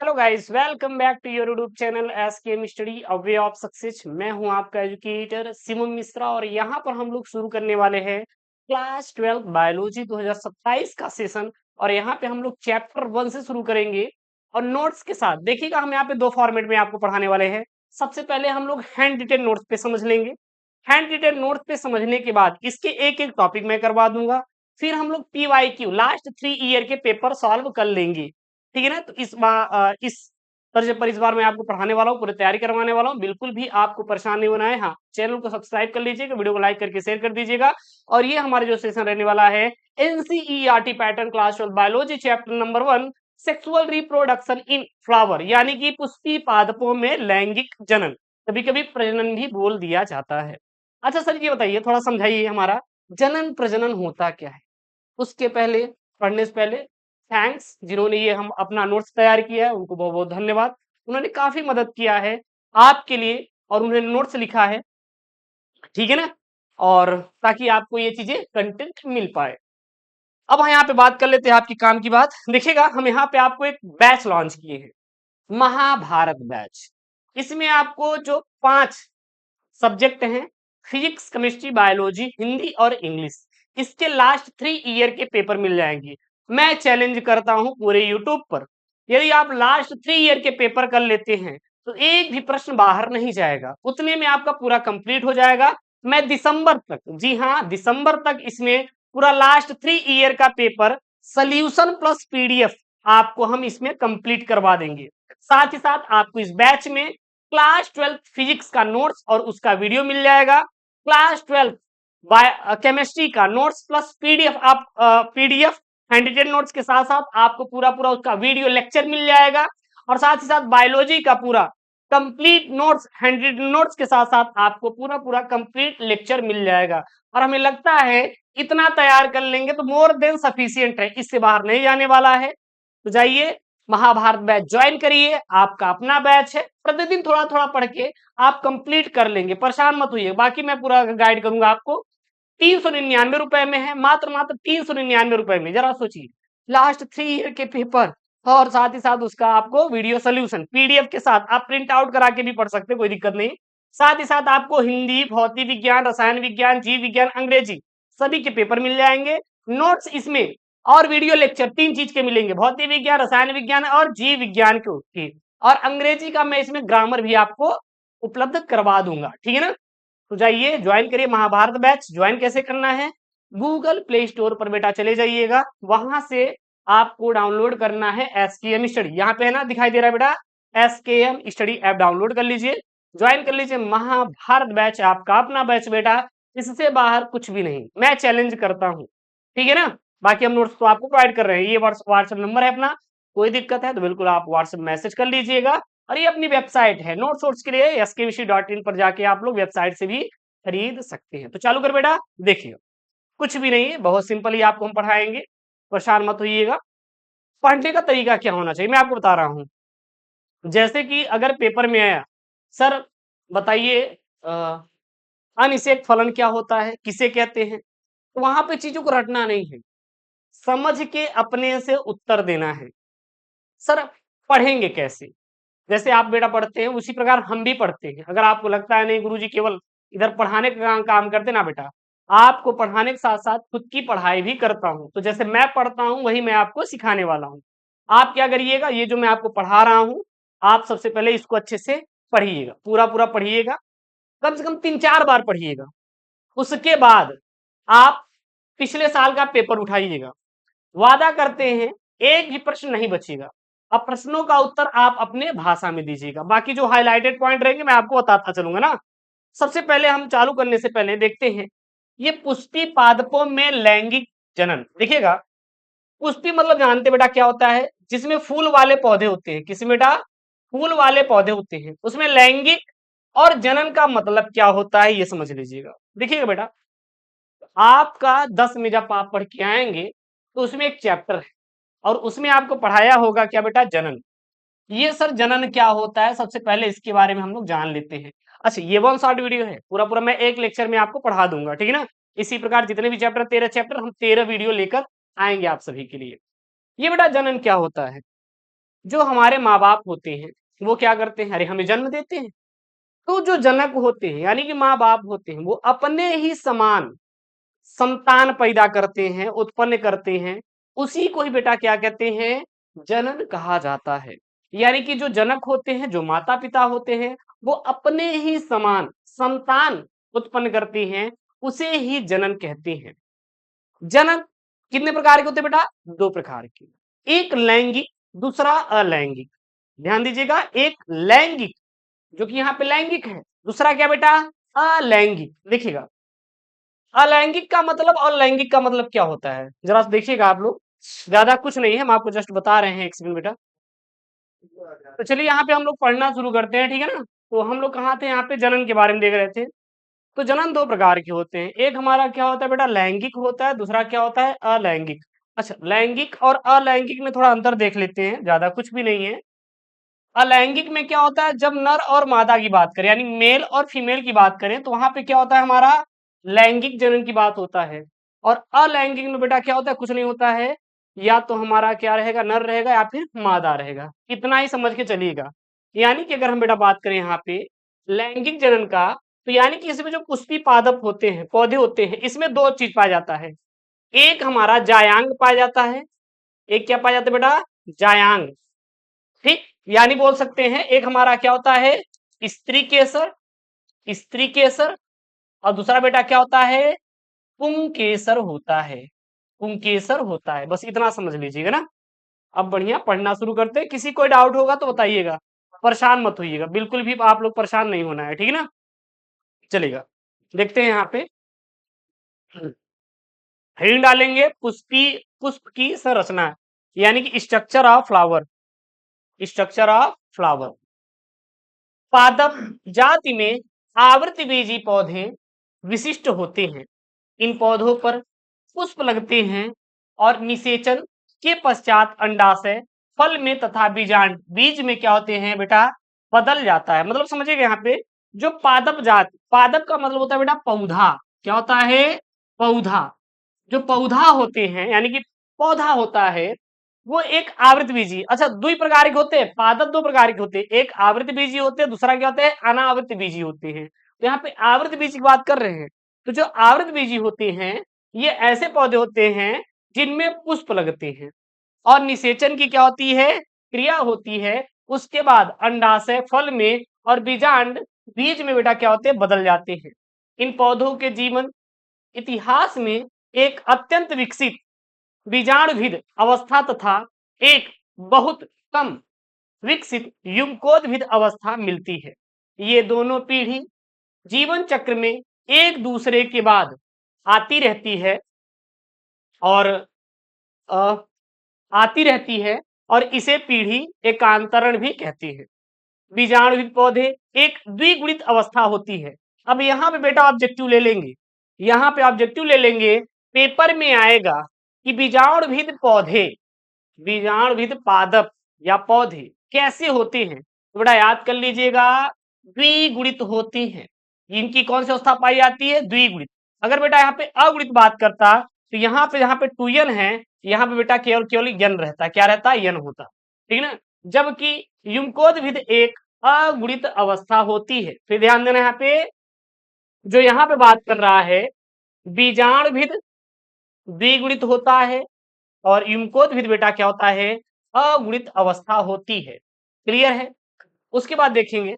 Hello guys, welcome back to your YouTube channel SKM study a way of success. मैं हूं आपका educator Shivam Mishra और यहां पर हम लोग शुरू करने वाले हैं क्लास 12 बायोलॉजी 2027 का सेशन। और यहां पे हम लोग चैप्टर 1 से शुरू करेंगे और नोट्स के साथ। देखिएगा, हम यहाँ पे दो फॉर्मेट में आपको पढ़ाने वाले हैं। सबसे पहले हम लोग हैंड रिटेन नोट्स पे समझ लेंगे। हैंड रिटेन नोट्स पे समझने के बाद इसके एक एक टॉपिक मैं करवा दूंगा। फिर हम लोग पीवाईक्यू लास्ट 3 ईयर के पेपर सॉल्व कर लेंगे। ठीक है ना। तो इस तर्ज पर इस बार मैं आपको पढ़ाने वाला हूँ, पूरी तैयारी करवाने वाला हूँ। बिल्कुल भी आपको परेशान नहीं होना है। हाँ, चैनल को सब्सक्राइब कर लीजिएगा, वीडियो को लाइक करके शेयर कर दीजिएगा। और ये हमारे जो सेशन रहने वाला है NCERT pattern class 12 biology chapter number 1 sexual reproduction in flower, यानी कि पुष्पी पादपों में लैंगिक जनन, कभी कभी प्रजनन भी बोल दिया जाता है। अच्छा सर, ये बताइए, थोड़ा समझाइए हमारा जनन प्रजनन होता क्या है। उसके पहले, पढ़ने से पहले, थैंक्स जिन्होंने ये हम अपना नोट्स तैयार किया है, उनको बहुत बहुत धन्यवाद। उन्होंने काफी मदद किया है आपके लिए और उन्होंने नोट्स लिखा है। ठीक है ना। और ताकि आपको ये चीजें कंटेंट मिल पाए। अब हम यहाँ पे बात कर लेते हैं आपकी काम की बात। देखिएगा, हम यहाँ पे आपको एक बैच लॉन्च किए हैं, महाभारत बैच। इसमें आपको जो 5 सब्जेक्ट हैं, फिजिक्स, केमिस्ट्री, बायोलॉजी, हिंदी और इंग्लिश, इसके लास्ट 3 ईयर के पेपर मिल जाएंगे। मैं चैलेंज करता हूं पूरे यूट्यूब पर, यदि आप लास्ट 3 ईयर के पेपर कर लेते हैं तो एक भी प्रश्न बाहर नहीं जाएगा, उतने में आपका पूरा कंप्लीट हो जाएगा। मैं दिसंबर तक, जी हाँ, दिसंबर तक इसमें पूरा लास्ट 3 ईयर का पेपर सोल्यूशन प्लस पीडीएफ आपको हम इसमें कंप्लीट करवा देंगे। साथ ही साथ आपको इस बैच में क्लास 12 फिजिक्स का नोट्स और उसका वीडियो मिल जाएगा। क्लास 12 केमिस्ट्री का नोट्स प्लस पीडीएफ, आप पीडीएफ हैंड रिटेन नोट्स के साथ साथ आपको पूरा पूरा उसका वीडियो लेक्चर मिल जाएगा। और साथ ही साथ बायोलॉजी का पूरा complete notes hand retain notes के साथ साथ आपको पूरा पूरा कंप्लीट लेक्चर मिल जाएगा। और हमें लगता है इतना तैयार कर लेंगे तो मोर देन सफिशियंट है, इससे बाहर नहीं जाने वाला है। तो जाइए, महाभारत बैच ज्वाइन करिए, आपका अपना बैच है। प्रतिदिन थोड़ा थोड़ा पढ़ के आप कंप्लीट कर लेंगे, परेशान मत होइए। बाकी मैं पूरा गाइड करूंगा आपको। 399 रुपए में है, मात्र मात्र 399 रुपए में। जरा सोचिए, लास्ट 3 ईयर के पेपर और साथ ही साथ उसका आपको वीडियो सोल्यूशन पीडीएफ के साथ, आप प्रिंट आउट करा के भी पढ़ सकते, कोई दिक्कत नहीं। साथ ही साथ आपको हिंदी, भौतिक विज्ञान, रसायन विज्ञान, जीव विज्ञान, अंग्रेजी सभी के पेपर मिल जाएंगे। नोट्स इसमें और वीडियो लेक्चर 3 चीज के मिलेंगे, भौतिक विज्ञान, रसायन विज्ञान और जीव विज्ञान के। और अंग्रेजी का मैं इसमें ग्रामर भी आपको उपलब्ध करवा दूंगा। ठीक है ना। तो जाइए, ज्वाइन करिए महाभारत बैच। ज्वाइन कैसे करना है, गूगल प्ले स्टोर पर बेटा चले जाइएगा, वहां से आपको डाउनलोड करना है एसकेएम स्टडी। यहाँ पे है ना, दिखाई दे रहा है बेटा, एसकेएम स्टडी ऐप डाउनलोड कर लीजिए, ज्वाइन कर लीजिए। महाभारत बैच आपका अपना बैच बेटा, इससे बाहर कुछ भी नहीं, मैं चैलेंज करता हूँ। ठीक है ना। बाकी हम नोट्स तो आपको प्रोवाइड कर रहे हैं, ये व्हाट्सएप नंबर है अपना। कोई दिक्कत है तो बिल्कुल आप व्हाट्सएप मैसेज कर लीजिएगा। और ये अपनी वेबसाइट है, नोट्स वोट्स के लिए skvc.in पर जाके आप लोग वेबसाइट से भी खरीद सकते हैं। तो चालू कर बेटा, देखिए, कुछ भी नहीं है, बहुत सिंपल ही आपको हम पढ़ाएंगे, परेशान मत होइएगा। पढ़ने का तरीका क्या होना चाहिए मैं आपको बता रहा हूँ। जैसे कि अगर पेपर में आया, सर बताइए अनिषेक फलन क्या होता है, किसे कहते हैं, तो वहां पे चीजों को रटना नहीं है, समझ के अपने से उत्तर देना है। सर पढ़ेंगे कैसे, जैसे आप बेटा पढ़ते हैं उसी प्रकार हम भी पढ़ते हैं। अगर आपको लगता है नहीं गुरुजी केवल इधर पढ़ाने का काम करते ना, बेटा आपको पढ़ाने के साथ साथ खुद की पढ़ाई भी करता हूं। तो जैसे मैं पढ़ता हूं वही मैं आपको सिखाने वाला हूं। आप क्या करिएगा, ये जो मैं आपको पढ़ा रहा हूं, आप सबसे पहले इसको अच्छे से पढ़िएगा, पूरा पूरा पढ़िएगा, कम से कम 3-4 बार पढ़िएगा। उसके बाद आप पिछले साल का पेपर उठाइएगा, वादा करते हैं एक भी प्रश्न नहीं बचेगा। अब प्रश्नों का उत्तर आप अपने भाषा में दीजिएगा, बाकी जो हाइलाइटेड पॉइंट रहेंगे मैं आपको बताता चलूंगा ना। सबसे पहले हम चालू करने से पहले देखते हैं ये पुष्पी पादपों में लैंगिक जनन। देखिएगा, पुष्पी मतलब जानते बेटा क्या होता है, जिसमें फूल वाले पौधे होते हैं। किसमें बेटा, फूल वाले पौधे होते हैं, उसमें लैंगिक और जनन का मतलब क्या होता है ये समझ लीजिएगा। देखिएगा बेटा, आपका 10 में जब आप पढ़ के आएंगे तो उसमें एक चैप्टर है और उसमें आपको पढ़ाया होगा क्या बेटा, जनन। ये सर जनन क्या होता है, सबसे पहले इसके बारे में हम लोग जान लेते हैं। अच्छा, ये वन शॉर्ट वीडियो है, पूरा पूरा मैं एक लेक्चर में आपको पढ़ा दूंगा। ठीक है ना। इसी प्रकार जितने भी चैप्टर, 13 चैप्टर, हम 13 वीडियो लेकर आएंगे आप सभी के लिए। ये बेटा जनन क्या होता है, जो हमारे माँ बाप होते हैं वो क्या करते हैं, अरे हमें जन्म देते हैं। तो जो जनक होते हैं यानी कि माँ बाप होते हैं वो अपने ही समान संतान पैदा करते हैं, उत्पन्न करते हैं। उसी को ही बेटा क्या कहते हैं, जनन कहा जाता है। यानी कि जो जनक होते हैं, जो माता पिता होते हैं, वो अपने ही समान संतान उत्पन्न करते हैं, उसे ही जनन कहते हैं। जनन कितने प्रकार के होते हैं बेटा, दो प्रकार के, एक लैंगिक, दूसरा अलैंगिक। ध्यान दीजिएगा, एक लैंगिक जो कि यहाँ पे लैंगिक है, दूसरा क्या बेटा, अलैंगिक। देखिएगा, अलैंगिक का मतलब और लैंगिक का मतलब क्या होता है, जरा देखिएगा आप लोग। ज्यादा कुछ नहीं है, हम आपको जस्ट बता रहे हैं, एक सेकंड बेटा। तो चलिए यहाँ पे हम लोग पढ़ना शुरू करते हैं, ठीक है ना। तो हम लोग कहाँ थे, यहाँ पे जनन के बारे में देख रहे थे। तो जनन दो प्रकार के होते हैं, एक हमारा क्या होता है बेटा, लैंगिक होता है, दूसरा क्या होता है, अलैंगिक। अच्छा, लैंगिक और अलैंगिक में थोड़ा अंतर देख लेते हैं, ज्यादा कुछ भी नहीं है। अलैंगिक में क्या होता है, जब नर और मादा की बात करें यानी मेल और फीमेल की बात करें तो वहां पे क्या होता है, हमारा लैंगिक जनन की बात होता है। और अलैंगिक में बेटा क्या होता है, कुछ नहीं होता है, या तो हमारा क्या रहेगा, नर रहेगा या फिर मादा रहेगा। इतना ही समझ के चलिएगा। यानी कि अगर हम बेटा बात करें यहाँ पे लैंगिक जनन का, तो यानी कि इसमें जो पुष्पी पादप होते हैं, पौधे होते हैं, इसमें दो चीज पाया जाता है। एक हमारा जायांग पाया जाता है, एक क्या पाया जाता है बेटा, जायांग। ठीक, यानी बोल सकते हैं एक हमारा क्या होता है, स्त्री केसर, स्त्री केसर। और दूसरा बेटा क्या होता है, पुंकेसर होता है, पुंकेसर होता है। बस इतना समझ लीजिएगा ना। अब बढ़िया पढ़ना शुरू करते हैं, किसी कोई डाउट होगा तो बताइएगा, परेशान मत होइएगा, बिल्कुल भी आप लोग परेशान नहीं होना है, ठीक है ना। चलेगा, देखते हैं यहाँ पे हेडिंग डालेंगे, पुष्प की संरचना, यानी कि structure of flower, structure of flower. पादप जाति में आवृतबीजी पौधे विशिष्ट होते हैं। इन पौधों पर पुष्प लगते हैं और निषेचन के पश्चात अंडाशय फल में तथा बीजांड बीज में क्या होते हैं बेटा, बदल जाता है। मतलब समझिएगा यहाँ पे, जो पादप जात, पादप का मतलब होता है बेटा पौधा, क्या होता है, पौधा। जो पौधा होते हैं यानी कि पौधा होता है, वो एक आवृत बीजी। अच्छा, दो प्रकार के होते हैं पादप, दो प्रकार के होते हैं, एक आवृत बीजी होते हैं, दूसरा क्या होता है, अनावृत बीजी होते हैं। तो यहाँ पे आवृत बीज की बात कर रहे हैं। तो जो आवृत बीजी होते हैं, ये ऐसे पौधे होते हैं जिनमें पुष्प लगते हैं और निषेचन की क्या होती है, क्रिया होती है। उसके बाद अंडाशय फल में और बीजांड बीज में बेटा क्या होते हैं, बदल जाते हैं। इन पौधों के जीवन इतिहास में एक अत्यंत विकसित बीजाणुविद अवस्था तथा एक बहुत कम विकसित युग्मकोद्भिद अवस्था मिलती है। ये दोनों पीढ़ी जीवन चक्र में एक दूसरे के बाद आती रहती है और अ, आती रहती है और इसे पीढ़ी एकांतरण भी कहती है। बीजाणुविद पौधे एक द्विगुणित अवस्था होती है। अब यहाँ पे बेटा ऑब्जेक्टिव ले लेंगे, यहाँ पे ऑब्जेक्टिव ले लेंगे, पेपर में आएगा कि बीजाणुविद पौधे, बीजाणुविद पादप या पौधे कैसे होते हैं, तो बेटा याद कर लीजिएगा, द्विगुणित होती हैं। इनकी कौन सी अवस्था पाई जाती है, द्विगुणित। अगर बेटा यहाँ पे अगुणित बात करता तो यहाँ पे टू यन है, यहाँ पे बेटा केवल केवल यन रहता, क्या रहता, यन होता, ठीक है ना। जबकि युग्मकोद्भिद एक अगुणित अवस्था होती है। फिर ध्यान देना, यहाँ पे जो यहाँ पे बात कर रहा है, बीजाणुविद द्विगुणित होता है और युग्मकोद्भिद बेटा क्या होता है, अगुणित अवस्था होती है। क्लियर है। उसके बाद देखेंगे,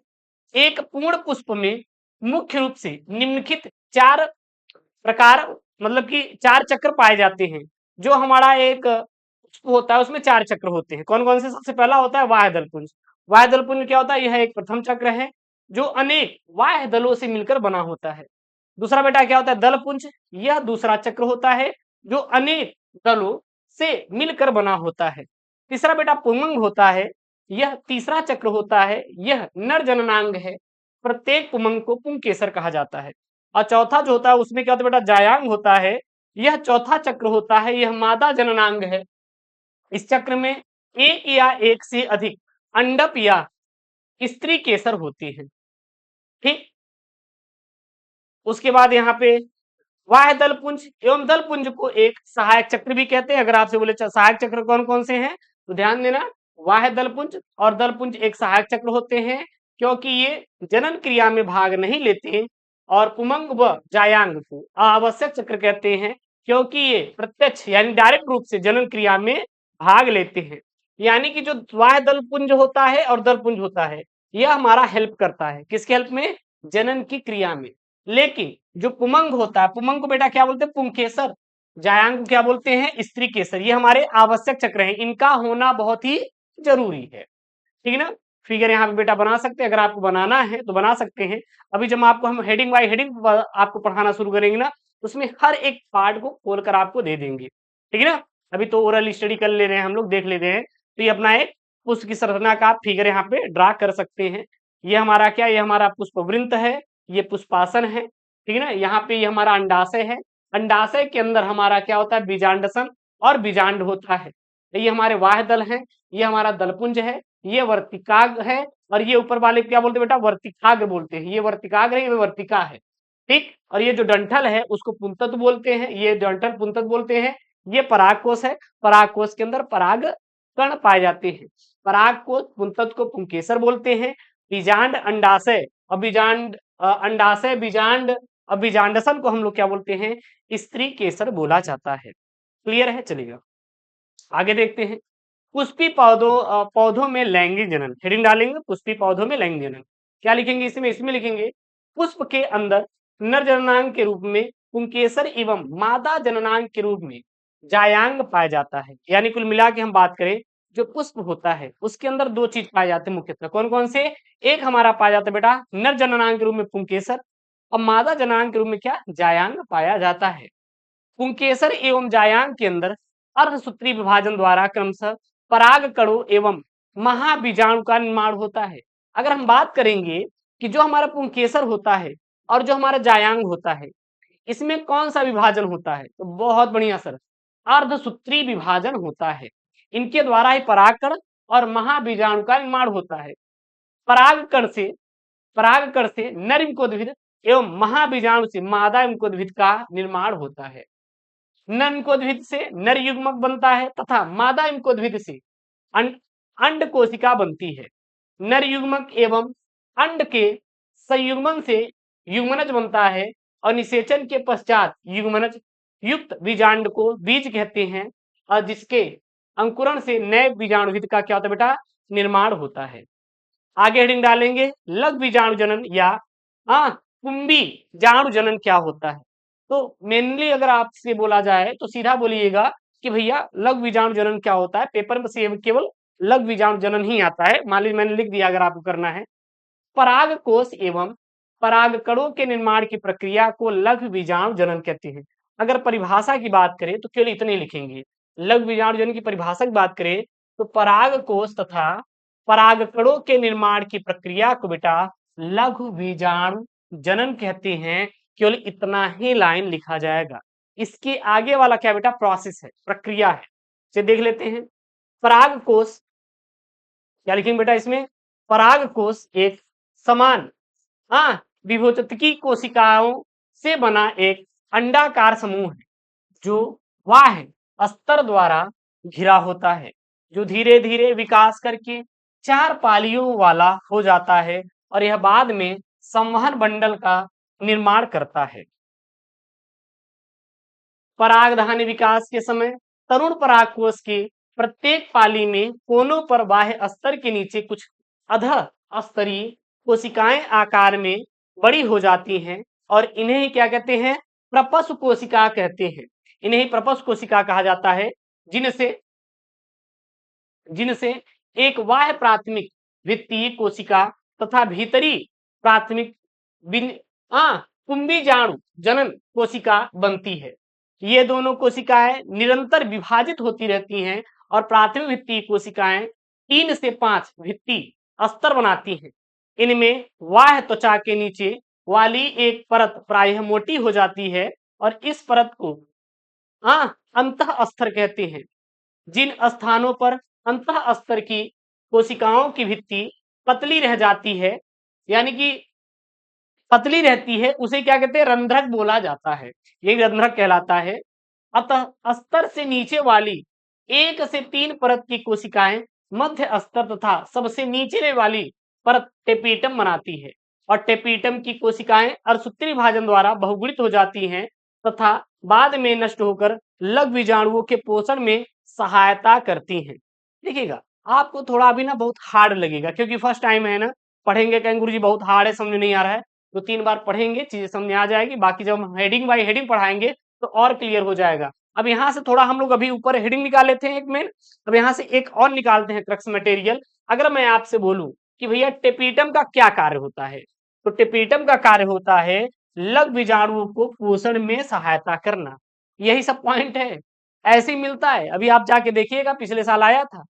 एक पूर्ण पुष्प में मुख्य रूप से निम्नलिखित चार प्रकार, मतलब कि चार चक्र पाए जाते हैं। जो हमारा एक पुष्प होता है उसमें चार चक्र होते हैं। कौन कौन से, सबसे पहला होता है वाह्य दलपुंज। वाह्य दलपुंज क्या होता है, यह एक प्रथम चक्र है जो अनेक वाह्य दलों से मिलकर बना होता है। दूसरा बेटा क्या होता है, दलपुंज, यह दूसरा चक्र होता है जो अनेक दलों से मिलकर बना होता है। तीसरा बेटा पुंगंग होता है, यह तीसरा चक्र होता है, यह नर जननांग है। प्रत्येक पुमंग को पुंकेसर कहा जाता है। और चौथा जो होता है उसमें क्या होता है बेटा, जायांग होता है, यह चौथा चक्र होता है, यह मादा जननांग है। इस चक्र में एक या एक से अधिक अंडप या स्त्री केसर होती है। ठीक, उसके बाद यहाँ पे वाह्य दलपुंज एवं दलपुंज को एक सहायक चक्र भी कहते हैं। अगर आपसे बोले सहायक चक्र कौन कौन से हैं, तो ध्यान देना, वाह्य दलपुंज और दलपुंज एक सहायक चक्र होते हैं, क्योंकि ये जनन क्रिया में भाग नहीं लेते, और पुमंग व जायांग को आवश्यक चक्र कहते हैं, क्योंकि ये प्रत्यक्ष यानी डायरेक्ट रूप से जनन क्रिया में भाग लेते हैं। यानी कि जो वाह्य दलपुंज होता है और दलपुंज होता है, यह हमारा हेल्प करता है, किसके हेल्प में? जनन की क्रिया में। लेकिन जो पुमंग होता है, पुमंग को बेटा क्या बोलते हैं? पुंकेसर। जायांग को क्या बोलते हैं? स्त्री केसर। ये हमारे आवश्यक चक्र हैं, इनका होना बहुत ही जरूरी है। ठीक है ना? फिगर यहाँ पे बेटा बना सकते हैं, अगर आपको बनाना है तो बना सकते हैं। अभी जब आपको हम हेडिंग बाय हेडिंग आपको पढ़ाना शुरू करेंगे ना, उसमें हर एक पार्ट को खोलकर आपको दे देंगे। ठीक है ना? अभी तो ओरल स्टडी कर ले रहे हैं हम लोग, देख लेते हैं। तो ये अपना एक पुष्प की संरचना का आप फिगर यहाँ पे ड्रा कर सकते हैं। ये हमारा क्या? ये हमारा पुष्पवृंत है, ये पुष्पासन है। ठीक है ना? यहाँ पे ये हमारा अंडाशय है। अंडाशय के अंदर हमारा क्या होता है? बीजांडसन और बीजांड होता है। ये हमारे वाह्य दल हैं, ये हमारा दलपुंज है, ये वर्तिकाग है, और ये ऊपर वाले क्या बोलते हैं बेटा? वर्तिकाग्र बोलते हैं। ये वर्तिकाग्र है, ये वर्तिका है। ठीक। और ये जो डंठल है उसको पुंतत्व बोलते हैं, ये डंठल पुंतत्व बोलते हैं। ये परागकोश है, परागकोश के अंदर पराग कण पाए जाते हैं। परागकोश पुंतत्व को पुंकेसर बोलते हैं। बीजांड अंडाशय और बीजांड अंडाशय बीजांड और बीजांडसन को हम लोग क्या बोलते हैं? स्त्री केसर बोला जाता है। क्लियर है? चलिएगा आगे देखते हैं। पुष्पी पौधों में लैंगिक जनन। हेडिंग डालेंगे, पुष्पी पौधों में लैंगिक जनन। क्या लिखेंगे इसमें? इसमें लिखेंगे पुष्प के अंदर नर जननांग के रूप में पुंकेसर एवं मादा जननांग के रूप में जायांग पाया जाता है। यानी कुल मिला के हम बात करें, जो पुष्प होता है उसके अंदर दो चीज पाए जाते हैं मुख्यतः। कौन कौन से? एक हमारा पाया जाता है बेटा नर जननांग के रूप में पुंकेसर, और मादा जननांग के रूप में क्या? जायांग पाया जाता है। पुंकेसर एवं जायांग के अंदर अर्धसूत्री विभाजन द्वारा क्रमशः पराग कणों एवं महाबीजाणु का निर्माण होता है। अगर हम बात करेंगे कि जो हमारा पुंकेसर होता है और जो हमारा जायांग होता है, इसमें कौन सा विभाजन होता है? तो बहुत बढ़िया सर, अर्धसूत्री विभाजन होता है। इनके द्वारा ही परागकण और महाबीजाणु का निर्माण होता है। परागकण से परागकण से नर इम्कोद्भिद एवं महाबीजाणु से मादा इम्कोद्भिद का निर्माण होता है। नर इम्कोद्भिद से नर युग्मक बनता है तथा मादा इम्कोद्भिद से अंड कोशिका बनती है। नर युग्मक एवं अंड के संयुग्मन से युग्मनज बनता है, और निषेचन के पश्चात युग्मनज युक्त बीजांड को बीज कहते हैं, और जिसके अंकुरण से नए बीजाणुविद का क्या होता है बेटा? निर्माण होता है। आगे हेडिंग डालेंगे लघु बीजाणु जनन या कुंभी जाणु जनन क्या होता है। तो मेनली अगर आपसे बोला जाए तो सीधा बोलिएगा कि भैया लघु बीजाणु जनन क्या होता है। पेपर में से केवल लघु बीजाणु जनन ही आता है, मान लीजिए मैंने लिख दिया, अगर आपको करना है। पराग कोश एवं परागकणों के निर्माण की प्रक्रिया को लघु बीजाणु जनन कहते हैं। अगर परिभाषा की बात करें तो केवल इतने लिखेंगे। लघु बीजाणु जनन की परिभाषा की बात करें तो पराग कोश तथा परागकणों के निर्माण की प्रक्रिया को बेटा लघु बीजाणु जनन कहते हैं। केवल इतना ही लाइन लिखा जाएगा। इसके आगे वाला क्या बेटा? प्रोसेस है, प्रक्रिया है। इसे देख लेते हैं। पराग कोश क्या लिखेंगे बेटा इसमें? पराग कोश एक समान विभोचतकी कोशिकाओं से बना एक अंडाकार समूह है, जो बाह्य स्तर द्वारा घिरा होता है, जो धीरे धीरे विकास करके 4 पालियों वाला हो जाता है, और यह बाद में संवहन बंडल का निर्माण करता है। परागधानी विकास के समय तरुण परागकोश के प्रत्येक पाली में कोनों पर बाह्य स्तर के नीचे कुछ अधः स्तरीय कोशिकाएं आकार में बड़ी हो जाती हैं, और इन्हें ही क्या कहते हैं? प्रपस्व कोशिका कहते हैं। इन्हें ही प्रपस्व कोशिका कहा जाता है, जिनसे एक बाह्य प्राथमिक वित्तीय कोशिका तथा भीतरी प्राथमिक कुंभीजाणु जनन कोशिका बनती है। ये दोनों कोशिकाएं निरंतर विभाजित होती रहती हैं, और प्राथमिक भित्ति कोशिकाएं 3 से 5 भित्ति स्तर बनाती हैं। इनमें बाह्य त्वचा के नीचे वाली एक परत प्रायः मोटी हो जाती है, और इस परत को अंतः स्तर कहते हैं। जिन स्थानों पर अंतः स्तर की कोशिकाओं की भित्ति पतली रह जाती है, यानी कि पतली रहती है, उसे क्या कहते हैं? रंध्रक बोला जाता है। ये रंध्रक कहलाता है। अतः स्तर से नीचे वाली 1 से 3 परत की कोशिकाएं मध्य स्तर तथा सबसे नीचे वाली परत टेपिटम बनाती है और टेपिटम की कोशिकाएं अर्धसूत्री विभाजन द्वारा बहुगुणित हो जाती हैं तथा बाद में नष्ट होकर लघु बीजाणुओं के पोषण में सहायता करती हैं। देखिएगा, आपको थोड़ा अभी ना बहुत हार्ड लगेगा क्योंकि फर्स्ट टाइम है ना, पढ़ेंगे कहेंगे गुरुजी बहुत हार्ड है, समझ नहीं आ रहा है, तो 3 बार पढ़ेंगे चीजें समझ में आ जाएगी। बाकी जब हम हेडिंग बाय हेडिंग पढ़ाएंगे तो और क्लियर हो जाएगा। अब यहाँ से थोड़ा हम लोग अभी ऊपर हेडिंग निकाल लेते हैं एक मेन, अब यहाँ से एक और निकालते हैं क्रक्स मटेरियल। अगर मैं आपसे बोलूं कि भैया टेपिटम का क्या कार्य होता है, तो टेपिटम का कार्य होता है लघु बीजाणुओं को पोषण में सहायता करना। यही सब पॉइंट है, ऐसे ही मिलता है। अभी आप जाके देखिएगा, पिछले साल आया था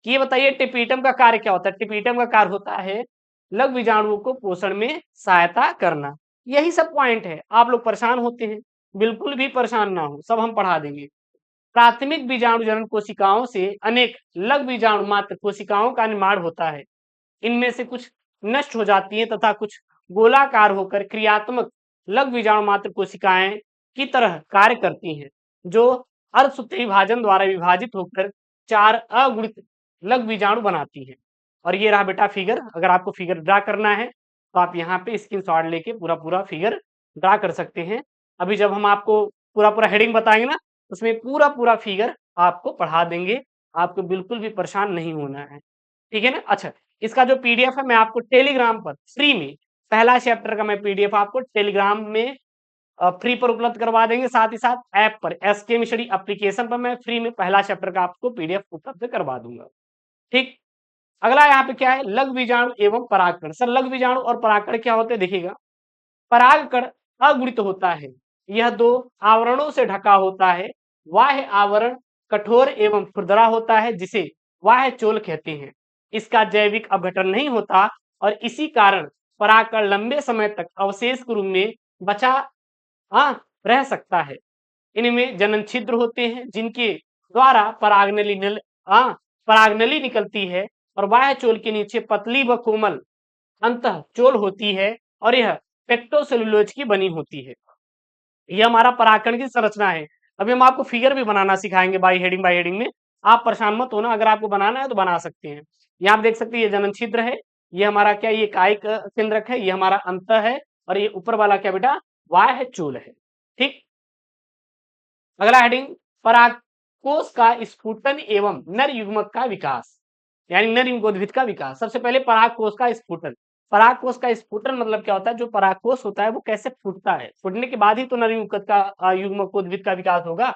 कि ये बताइए टेपिटम का कार्य क्या होता है। टेपिटम का कार्य होता है लघु बीजाणुओं को पोषण में सहायता करना। यही सब पॉइंट है। आप लोग परेशान होते हैं, बिल्कुल भी परेशान ना हो, सब हम पढ़ा देंगे। प्राथमिक बीजाणु जनन कोशिकाओं से अनेक लघु बीजाणु मात्र कोशिकाओं का निर्माण होता है। इनमें से कुछ नष्ट हो जाती हैं तथा कुछ गोलाकार होकर क्रियात्मक लघु बीजाणु मात्र कोशिकाएं की तरह कार्य करती हैं, जो अर्धसूत्री विभाजन द्वारा विभाजित होकर 4 अगुणित लघु बीजाणु बनाती हैं। और ये रहा बेटा फिगर। अगर आपको फिगर ड्रा करना है तो आप यहाँ पे स्क्रीनशॉट लेके पूरा पूरा फिगर ड्रा कर सकते हैं। अभी जब हम आपको पूरा पूरा हेडिंग बताएंगे ना, उसमें पूरा पूरा फिगर आपको पढ़ा देंगे, आपको बिल्कुल भी परेशान नहीं होना है, ठीक है ना। अच्छा, इसका जो पीडीएफ है मैं आपको टेलीग्राम पर फ्री में, पहला चैप्टर का मैं पीडीएफ आपको टेलीग्राम में फ्री पर उपलब्ध करवा देंगे। साथ ही साथ ऐप पर एसकेएम स्टडी एप्लीकेशन पर मैं फ्री में पहला चैप्टर का आपको पीडीएफ उपलब्ध करवा दूंगा। ठीक, अगला यहाँ पे क्या है, लघु बीजाणु एवं परागकण। सर लघु बीजाणु और परागकण क्या होते हैं, देखिएगा। परागकण अगुणित होता है, यह 2 आवरणों से ढका होता है। बाह्य आवरण कठोर एवं खुरदरा होता है जिसे बाह्य चोल कहते हैं। इसका जैविक अपघटन नहीं होता और इसी कारण परागकण लंबे समय तक अवशेष के रूप में बचा रह सकता है। इनमें जनन छिद्र होते हैं जिनके द्वारा परागनली निकलती है और बाह्य चोल के नीचे पतली व कोमल अंतः चोल होती है और यह पेक्टोसेलुलोज की बनी होती है। यह हमारा परागकण की संरचना है। अभी हम आपको फिगर भी बनाना सिखाएंगे बाय हेडिंग में। आप परेशान मत होना, अगर आपको बनाना है तो बना सकते हैं। यहाँ आप देख सकते हैं ये जनन छिद्र है, ये हमारा क्या, ये कायिक केंद्रक है, ये हमारा अंत है और ये ऊपर वाला क्या बेटा, बाह्य चोल है। ठीक, अगला हेडिंग, परागकोश का स्फुटन एवं नर युग्मक का विकास, यानी नर युग्मोद्भिद का विकास। सबसे पहले परागकोश का स्फुटन। परागकोश का स्फुटन मतलब क्या होता है, जो परागकोश होता है वो कैसे फूटता है, फूटने के बाद ही तो नर युग्मकोद्भिद का विकास होगा।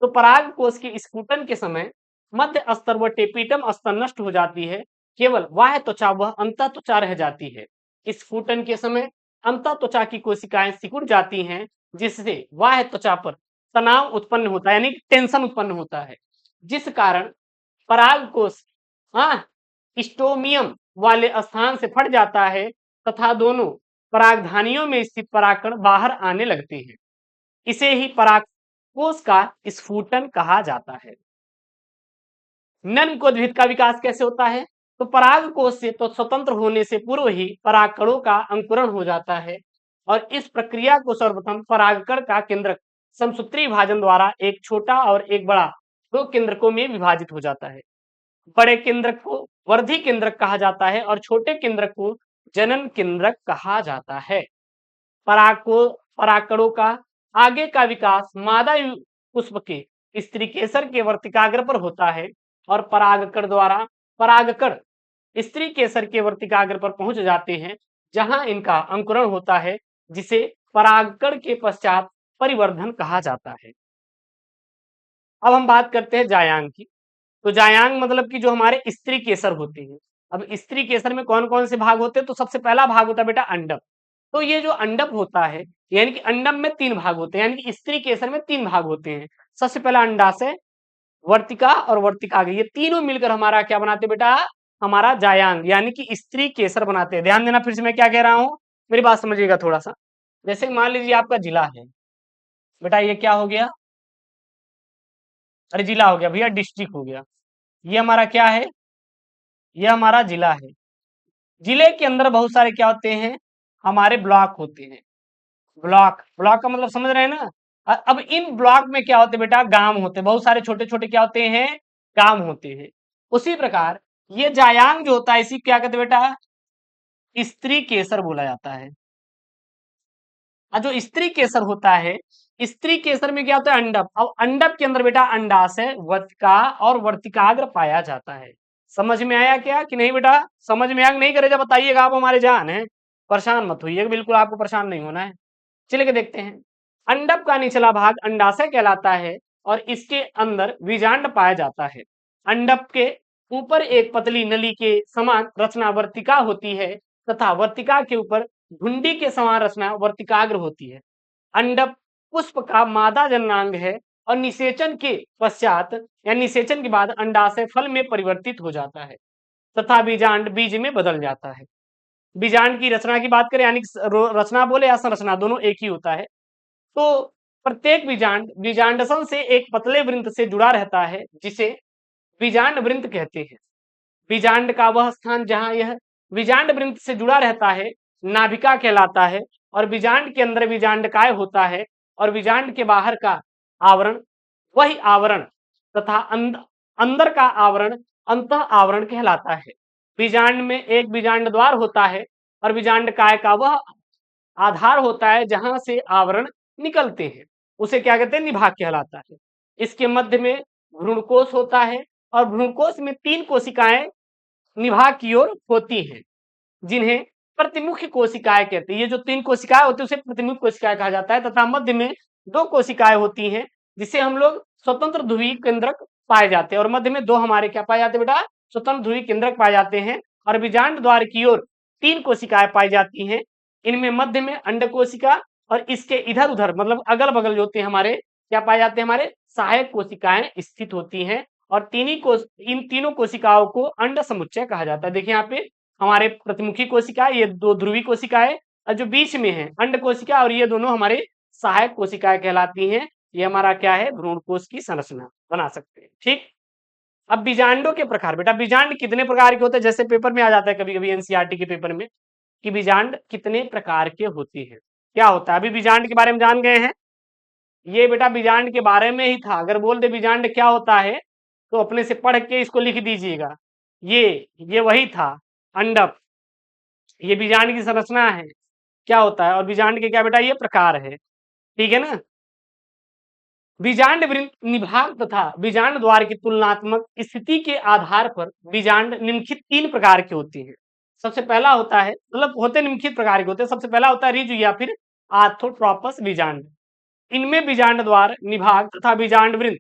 तो परागकोश के स्फुटन के समय मध्य स्तर व टेपिटम स्तर नष्ट हो जाती है, केवल बाह्य त्वचा व अंतः त्वचा रह जाती है। स्फुटन के समय अंतः त्वचा की कोशिकाएं सिकुड़ जाती हैं जिससे बाह्य त्वचा पर तनाव उत्पन्न होता है, यानी टेंशन उत्पन्न होता है, जिस कारण परागकोश स्टोमियम वाले स्थान से फट जाता है तथा दोनों परागधानियों में स्थित परागकण बाहर आने लगते हैं। इसे ही परागकोश का स्फुटन कहा जाता है। नर का विकास कैसे होता है, तो परागकोश से तो स्वतंत्र होने से पूर्व ही परागकणों का अंकुरण हो जाता है और इस प्रक्रिया को सर्वप्रथम परागकण का केंद्रक समसूत्री विभाजन द्वारा एक छोटा और एक बड़ा 2 केंद्रकों में विभाजित हो जाता है। बड़े केंद्रक को वर्धी केंद्रक कहा जाता है और छोटे केंद्रक को जनन केंद्रक कहा जाता है। परागकणों का आगे का विकास मादा पुष्प के स्त्री केसर के वर्तिकाग्र पर होता है और परागकण स्त्री केसर के वर्तिकाग्र पर पहुंच जाते हैं जहां इनका अंकुरण होता है, जिसे परागकण के पश्चात परिवर्धन कहा जाता है। अब हम बात करते हैं जायांग की। तो जायांग मतलब कि जो हमारे स्त्री केसर होते हैं। अब स्त्री केसर में कौन कौन से भाग होते हैं, तो सबसे पहला भाग होता है बेटा अंडप। तो ये जो अंडप होता है, यानी कि अंडप में 3 भाग होते हैं, यानी कि स्त्री केसर में 3 भाग होते हैं। सबसे पहला अंडाशय, वर्तिका और वर्तिकाग्र, ये तीनों मिलकर हमारा क्या बनाते हैं बेटा, हमारा जायांग यानी कि स्त्री केसर बनाते हैं। ध्यान देना, फिर से मैं क्या कह रहा हूं, मेरी बात समझिएगा थोड़ा सा। जैसे मान लीजिए आपका जिला है बेटा, ये क्या हो गया, अरे जिला हो गया भैया, डिस्ट्रिक्ट हो गया। ये हमारा क्या है, ये हमारा जिला है। जिले के अंदर बहुत सारे क्या होते हैं, हमारे ब्लॉक होते हैं। ब्लॉक, ब्लॉक का मतलब समझ रहे हैं ना। अब इन ब्लॉक में क्या होते हैं बेटा, गांव होते हैं, बहुत सारे छोटे छोटे क्या होते हैं, गांव होते हैं। उसी प्रकार ये जायांग जो होता है इसी क्या कहते हैं बेटा, स्त्री केसर बोला जाता है। और जो स्त्री केसर होता है, स्त्री केसर में क्या होता है, अंडप। अब अंडप के अंदर बेटा अंडाशय, वर्तिका और वर्तिकाग्र पाया जाता है। समझ में आया क्या कि नहीं बेटा? समझ में आया नहीं? करे जब बताइएगा, आप हमारे जान हैं, परेशान मत होइएगा, बिल्कुल आपको परेशान नहीं होना है। चलिए के देखते हैं। अंडप का निचला भाग अंडाशय कहलाता है और इसके अंदर बीजांड पाया जाता है। अंडप के ऊपर एक पतली नली के समान रचना वर्तिका होती है तथा वर्तिका के ऊपर घुंडी के समान रचना वर्तिकाग्र होती है। अंडप पुष्प का मादा जननांग है और निषेचन के पश्चात या निषेचन के बाद अंडाशय फल में परिवर्तित हो जाता है तथा बीजांड बीज में बदल जाता है। बीजांड की रचना की बात करें, यानी रचना बोले या संरचना, दोनों एक ही होता है। तो प्रत्येक बीजांड बीजांडसन से एक पतले वृंत से जुड़ा रहता है जिसे बीजांड वृंत कहते हैं। बीजांड का वह स्थान जहां यह बीजांड वृंत से जुड़ा रहता है नाभिका कहलाता है और बीजांड के अंदर बीजांडकाय होता है और बीजांड के बाहर का आवरण वही आवरण तथा अंदर का आवरण अंतः आवरण कहलाता है। बीजांड में एक बीजांड द्वार होता है और बीजांडकाय का वह आधार होता है जहां से आवरण निकलते हैं, उसे क्या कहते हैं, निभाग कहलाता है। इसके मध्य में भ्रूणकोश होता है और भ्रूणकोश में 3 कोशिकाएं निभाग की ओर होती हैं जिन्हें प्रतिमुखी कोशिकाएं कहते हैं। ये जो 3 कोशिकाएं होती है उसे प्रतिमुखी कोशिकाएं कहा जाता है तथा मध्य में 2 कोशिकाएं होती हैं जिसे हम लोग स्वतंत्र ध्रुवी केंद्रक पाए जाते हैं और मध्य में 2 हमारे क्या पाए जाते हैं बेटा, स्वतंत्र ध्रुवी केंद्रक पाए जाते हैं। और बीजांड द्वार की ओर 3 कोशिकाएं पाई जाती हैं। इनमें मध्य में अंड कोशिका और इसके इधर उधर मतलब अगल बगल जो होते हैं हमारे क्या पाए जाते हैं, हमारे सहायक कोशिकाएं स्थित होती हैं और इन तीनों कोशिकाओं को अंड समुच्चय कहा जाता है। देखिए यहाँ पे हमारे प्रतिमुखी कोशिका, ये 2 ध्रुवी कोशिकाएं और जो बीच में है अंड कोशिका, और ये दोनों हमारे सहायक कोशिकाएं कहलाती हैं। ये हमारा क्या है, भ्रूणकोश की संरचना बना सकते हैं। ठीक, अब बीजांडों के प्रकार बेटा, बीजांड कितने प्रकार के होते हैं? जैसे पेपर में आ जाता है कभी कभी एनसीईआरटी के पेपर में कि बीजांड कितने प्रकार के होते हैं, क्या होता है। अभी बीजांड के बारे में जान गए हैं, ये बेटा बीजांड के बारे में ही था। अगर बोल दे बीजांड क्या होता है तो अपने से पढ़ के इसको लिख दीजिएगा। ये वही था अंडप, ये बीजांड की संरचना है, क्या होता है। और बीजांड के क्या बेटा, ये प्रकार है, ठीक है ना। बीजांड वृंत निभाग तथा बीजांड द्वार की तुलनात्मक स्थिति के आधार पर बीजांड निम्नलिखित 3 प्रकार के होते हैं। सबसे पहला होता है, मतलब होते निम्नलिखित प्रकार के होते हैं। सबसे पहला होता है रिज या फिर आर्थोट्रोपस बीजांड। इनमें बीजांड द्वार, निभाग तथा बीजांड वृंत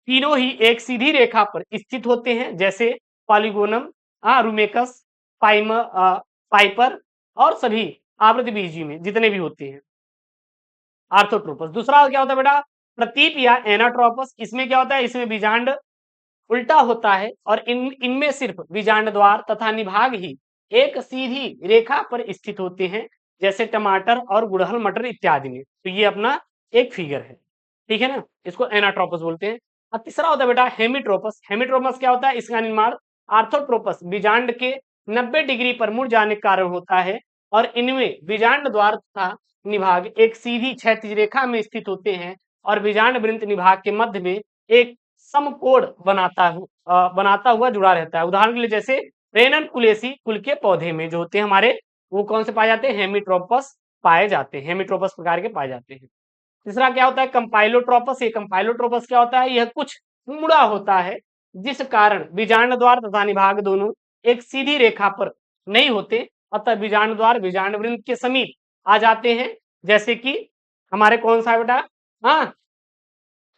तीनों ही एक सीधी रेखा पर स्थित होते हैं, जैसे पॉलीगोनम, रूमेकस, पाइपर और सभी आवृतबीजी में जितने भी होते हैं आर्थोट्रोपस। दूसरा क्या होता है बेटा, प्रतीप या एनाट्रोपस। इसमें क्या होता है, इसमें बीजांड उल्टा होता है और इनमें सिर्फ बीजांड द्वार तथा निभाग ही एक सीधी रेखा पर स्थित होते हैं, जैसे टमाटर और गुड़हल मटर इत्यादि में। तो ये अपना एक फिगर है, ठीक है ना, इसको एनाट्रोपस बोलते हैं। और तीसरा होता है बेटा हेमिट्रोपस। हेमिट्रोपस क्या होता है, इसका निर्माण आर्थोट्रोपस बीजांड के 90 डिग्री पर मुड़ जाने के कारण होता है और इनमें बीजांड द्वार तथा निभाग एक सीधी क्षैतिज रेखा में स्थित होते हैं और बीजांड वृंत निभाग के मध्य में एक समकोण बनाता हुआ जुड़ा रहता है। उदाहरण के लिए जैसे रेनन कुलेसी कुल के पौधे में जो होते हैं हमारे, वो कौन से पाए जाते हैं, हेमिट्रोपस पाए जाते हैं, हेमिट्रोपस प्रकार के पाए जाते हैं। तीसरा क्या होता है, कंपाइलोट्रोपस। ये कंपाइलोट्रोपस क्या होता है, यह कुछ मुड़ा होता है जिस कारण बीजांड द्वार तथा निभाग दोनों एक सीधी रेखा पर नहीं होते, अतः बीजांड द्वार बीजांड वृंत के समीप आ जाते हैं, जैसे कि हमारे कौन सा बेटा, हाँ,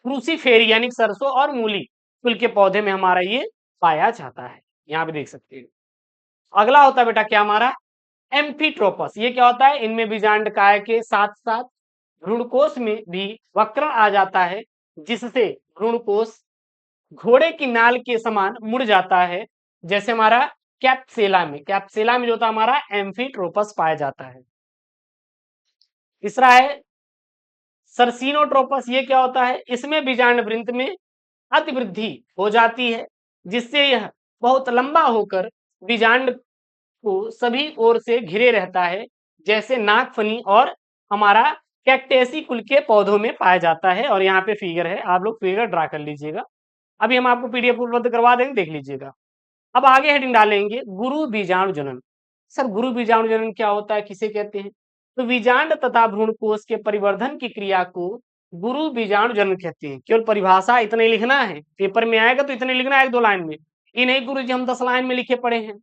क्रूसीफेरी यानी सरसों और मूली कुल के पौधे में हमारा ये पाया जाता है, यहाँ पे देख सकते हैं। अगला होता है बेटा क्या हमारा, एम्फीट्रोपस। ये क्या होता है, इनमें बीजांडकाय के साथ साथ भ्रूणकोश में भी वक्रण आ जाता है जिससे भ्रूणकोश घोड़े की नाल के समान मुड़ जाता है, जैसे हमारा कैप्सेला में जो होता है हमारा एम्फीट्रोपस पाया जाता है। तीसरा है सर्सिनोट्रोपस। ये क्या होता है, इसमें बीजांड वृंत में अतिवृद्धि हो जाती है जिससे यह बहुत लंबा होकर बीजांड को सभी ओर से घिरे रहता है, जैसे नागफनी और हमारा कैक्टेसी कुल के पौधों में पाया जाता है। और यहाँ पे फिगर है, आप लोग फिगर ड्रा कर लीजिएगा। अभी हम आपको पीडीएफ उपलब्ध करवा देंगे, देख लीजिएगा। अब आगे हेडिंग डालेंगे गुरु बीजाणु जनन। सर गुरु बीजाणु जनन क्या होता है, किसे कहते हैं? तो बीजांड तथा भ्रूण कोष के परिवर्धन की क्रिया को गुरु बीजाणु जनन कहते हैं। केवल परिभाषा इतने लिखना है, पेपर में आएगा तो इतने लिखना है 1-2 लाइन में। ये नहीं गुरु जी हम 10 लाइन में लिखे पड़े हैं।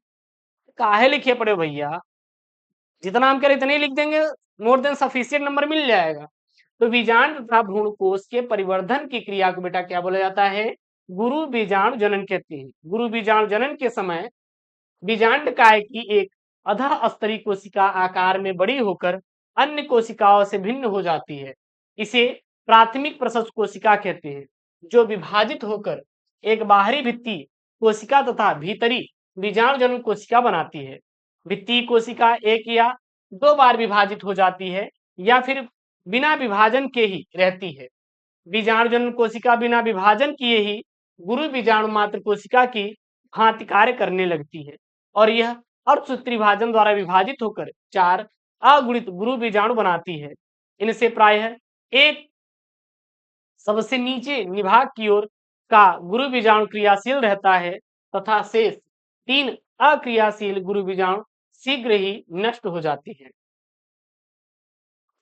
काहे लिखे पड़े हो भैया? जितना हम कह रहे इतने ही लिख देंगे, मोर देन सफिशिएंट नंबर मिल जाएगा। तो बीजांड तथा भ्रूण कोष के परिवर्धन की क्रिया को बेटा क्या बोला जाता है? गुरु बीजाणु जनन कहते हैं। गुरु बीजाणु जनन के समय बीजांड काय की एक अधः स्तरीय कोशिका आकार में बड़ी होकर अन्य कोशिकाओं से भिन्न हो जाती है। इसे प्राथमिक प्रसव कोशिका कहते हैं, जो विभाजित होकर एक बाहरी भित्ति कोशिका तथा भीतरी बीजाणु जनन कोशिका बनाती है। भित्ति कोशिका एक या 2 बार विभाजित हो जाती है या फिर बिना विभाजन के ही रहती है। बीजाणु जनन कोशिका बिना विभाजन किए ही गुरु बीजाणु मात्र कोशिका की भांति कार्य करने लगती है और यह अर्धसूत्री विभाजन द्वारा विभाजित होकर 4 अगुणित गुरु बीजाणु बनाती है। इनसे प्रायः एक सबसे नीचे निभाग की ओर का गुरु बीजाणु क्रियाशील रहता है तथा शेष 3 अक्रियाशील गुरु बीजाणु शीघ्र ही नष्ट हो जाती है।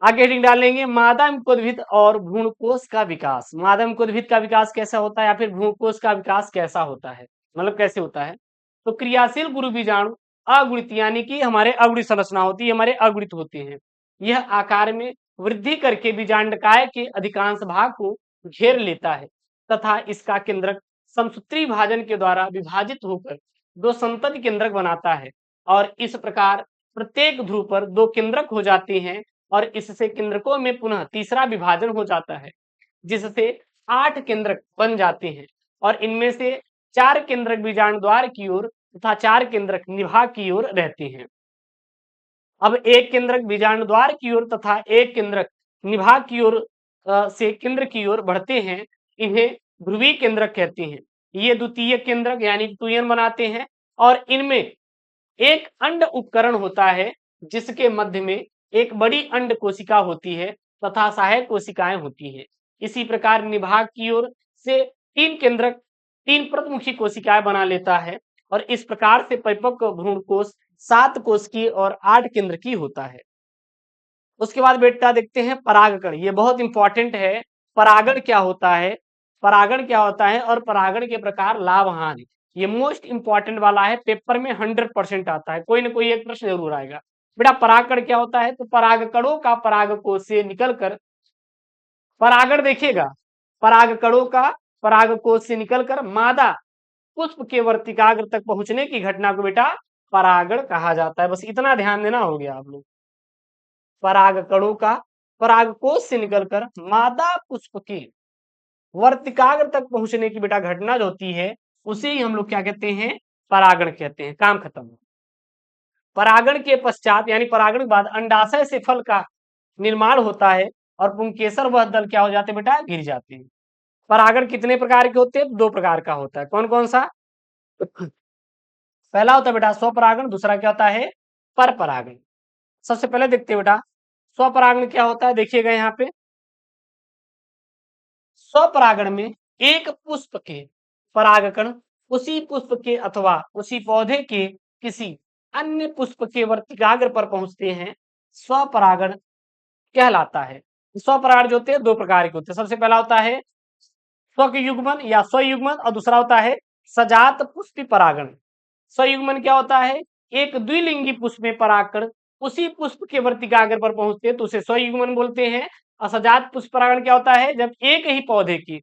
आगे हेडिंग डालेंगे मादा मुकोद्भिद और भ्रूणकोश का विकास। मादा मुकोद्भिद का विकास कैसा होता है या फिर भ्रूणकोश का विकास कैसा होता है, मतलब कैसे होता है? तो क्रियाशील गुरु बीजाणु अगुणित यानी कि हमारे अगुणित संरचना होती है, हमारे अगुणित होते हैं। यह आकार में वृद्धि करके बीजांडकाय के अधिकांश भाग को घेर लेता है तथा इसका केंद्रक समसूत्री विभाजन के द्वारा विभाजित होकर 2 संतति केंद्रक बनाता है और इस प्रकार प्रत्येक ध्रुव पर 2 केंद्रक हो जाते हैं और इससे केंद्रकों में पुनः तीसरा विभाजन हो जाता है, जिससे 8 केंद्रक बन जाते हैं और इनमें से 4 केंद्रक बीजांड द्वार की ओर तथा 4 केंद्रक निभाग की ओर रहते हैं। अब एक केंद्रक बीजांड द्वार की ओर तथा एक केंद्रक निभाग की ओर से केंद्र की ओर बढ़ते हैं, इन्हें ध्रुवीय केंद्रक कहते हैं। ये द्वितीय केंद्रक यानी टूयन बनाते हैं और इनमें एक अंड उपकरण होता है जिसके मध्य में एक बड़ी अंड कोशिका होती है तथा सहायक कोशिकाएं होती हैं। इसी प्रकार निभाग की ओर से 3 केंद्रक 3 प्रतिमुखी कोशिकाएं बना लेता है और इस प्रकार से परिपक्व भ्रूण कोश 7 कोश की और 8 केंद्र की होता है। उसके बाद बेटा देखते हैं परागकण। ये बहुत इंपॉर्टेंट है। परागण क्या होता है, परागण क्या होता है और परागण के प्रकार, लाभ, हानि। ये मोस्ट इंपॉर्टेंट वाला है, पेपर में 100% आता है, कोई ना कोई एक प्रश्न जरूर आएगा। बेटा परागकण क्या होता है? तो परागकणों का परागकोश से निकलकर परागण देखिएगा, परागकणों का परागकोश से निकलकर मादा पुष्प के वर्तिकाग्र तक पहुंचने की घटना को बेटा परागण कहा जाता है। बस इतना ध्यान देना, हो गया आप लोग। परागकणों का परागकोश से निकलकर मादा पुष्प के वर्तिकाग्र तक पहुंचने की बेटा घटना जो होती है उसे ही हम लोग क्या कहते हैं? परागण कहते हैं। काम खत्म। परागण के पश्चात यानी परागण के बाद अंडाशय से फल का निर्माण होता है और पुंकेसर वह दल क्या हो जाते हैं बेटा? गिर जाते हैं। परागण कितने प्रकार के होते हैं? 2 प्रकार का होता है। कौन कौन सा? पहला होता है बेटा स्वपरागण, दूसरा क्या होता है? पर परागण। सबसे पहले देखते हैं बेटा स्वपरागण क्या होता है। देखिएगा यहाँ पे स्वपरागण में एक पुष्प के परागकण उसी पुष्प के अथवा उसी पौधे के किसी अन्य पुष्प के वर्तिकाग्र पर पहुंचते हैं, स्वपरागण कहलाता है। स्वपरागण जो होते हैं 2 प्रकार के होते हैं। सबसे पहला होता है स्वयुग्मन या स्वयुग्मन और दूसरा होता है सजात पुष्पी परागण। स्वयुग्मन क्या होता है? एक द्विलिंगी पुष्प में परागकण उसी पुष्प के वर्तिकाग्र पर पहुंचते हैं तो उसे स्वयुग्मन बोलते हैं। और सजात पुष्प परागण क्या होता है? जब एक ही पौधे की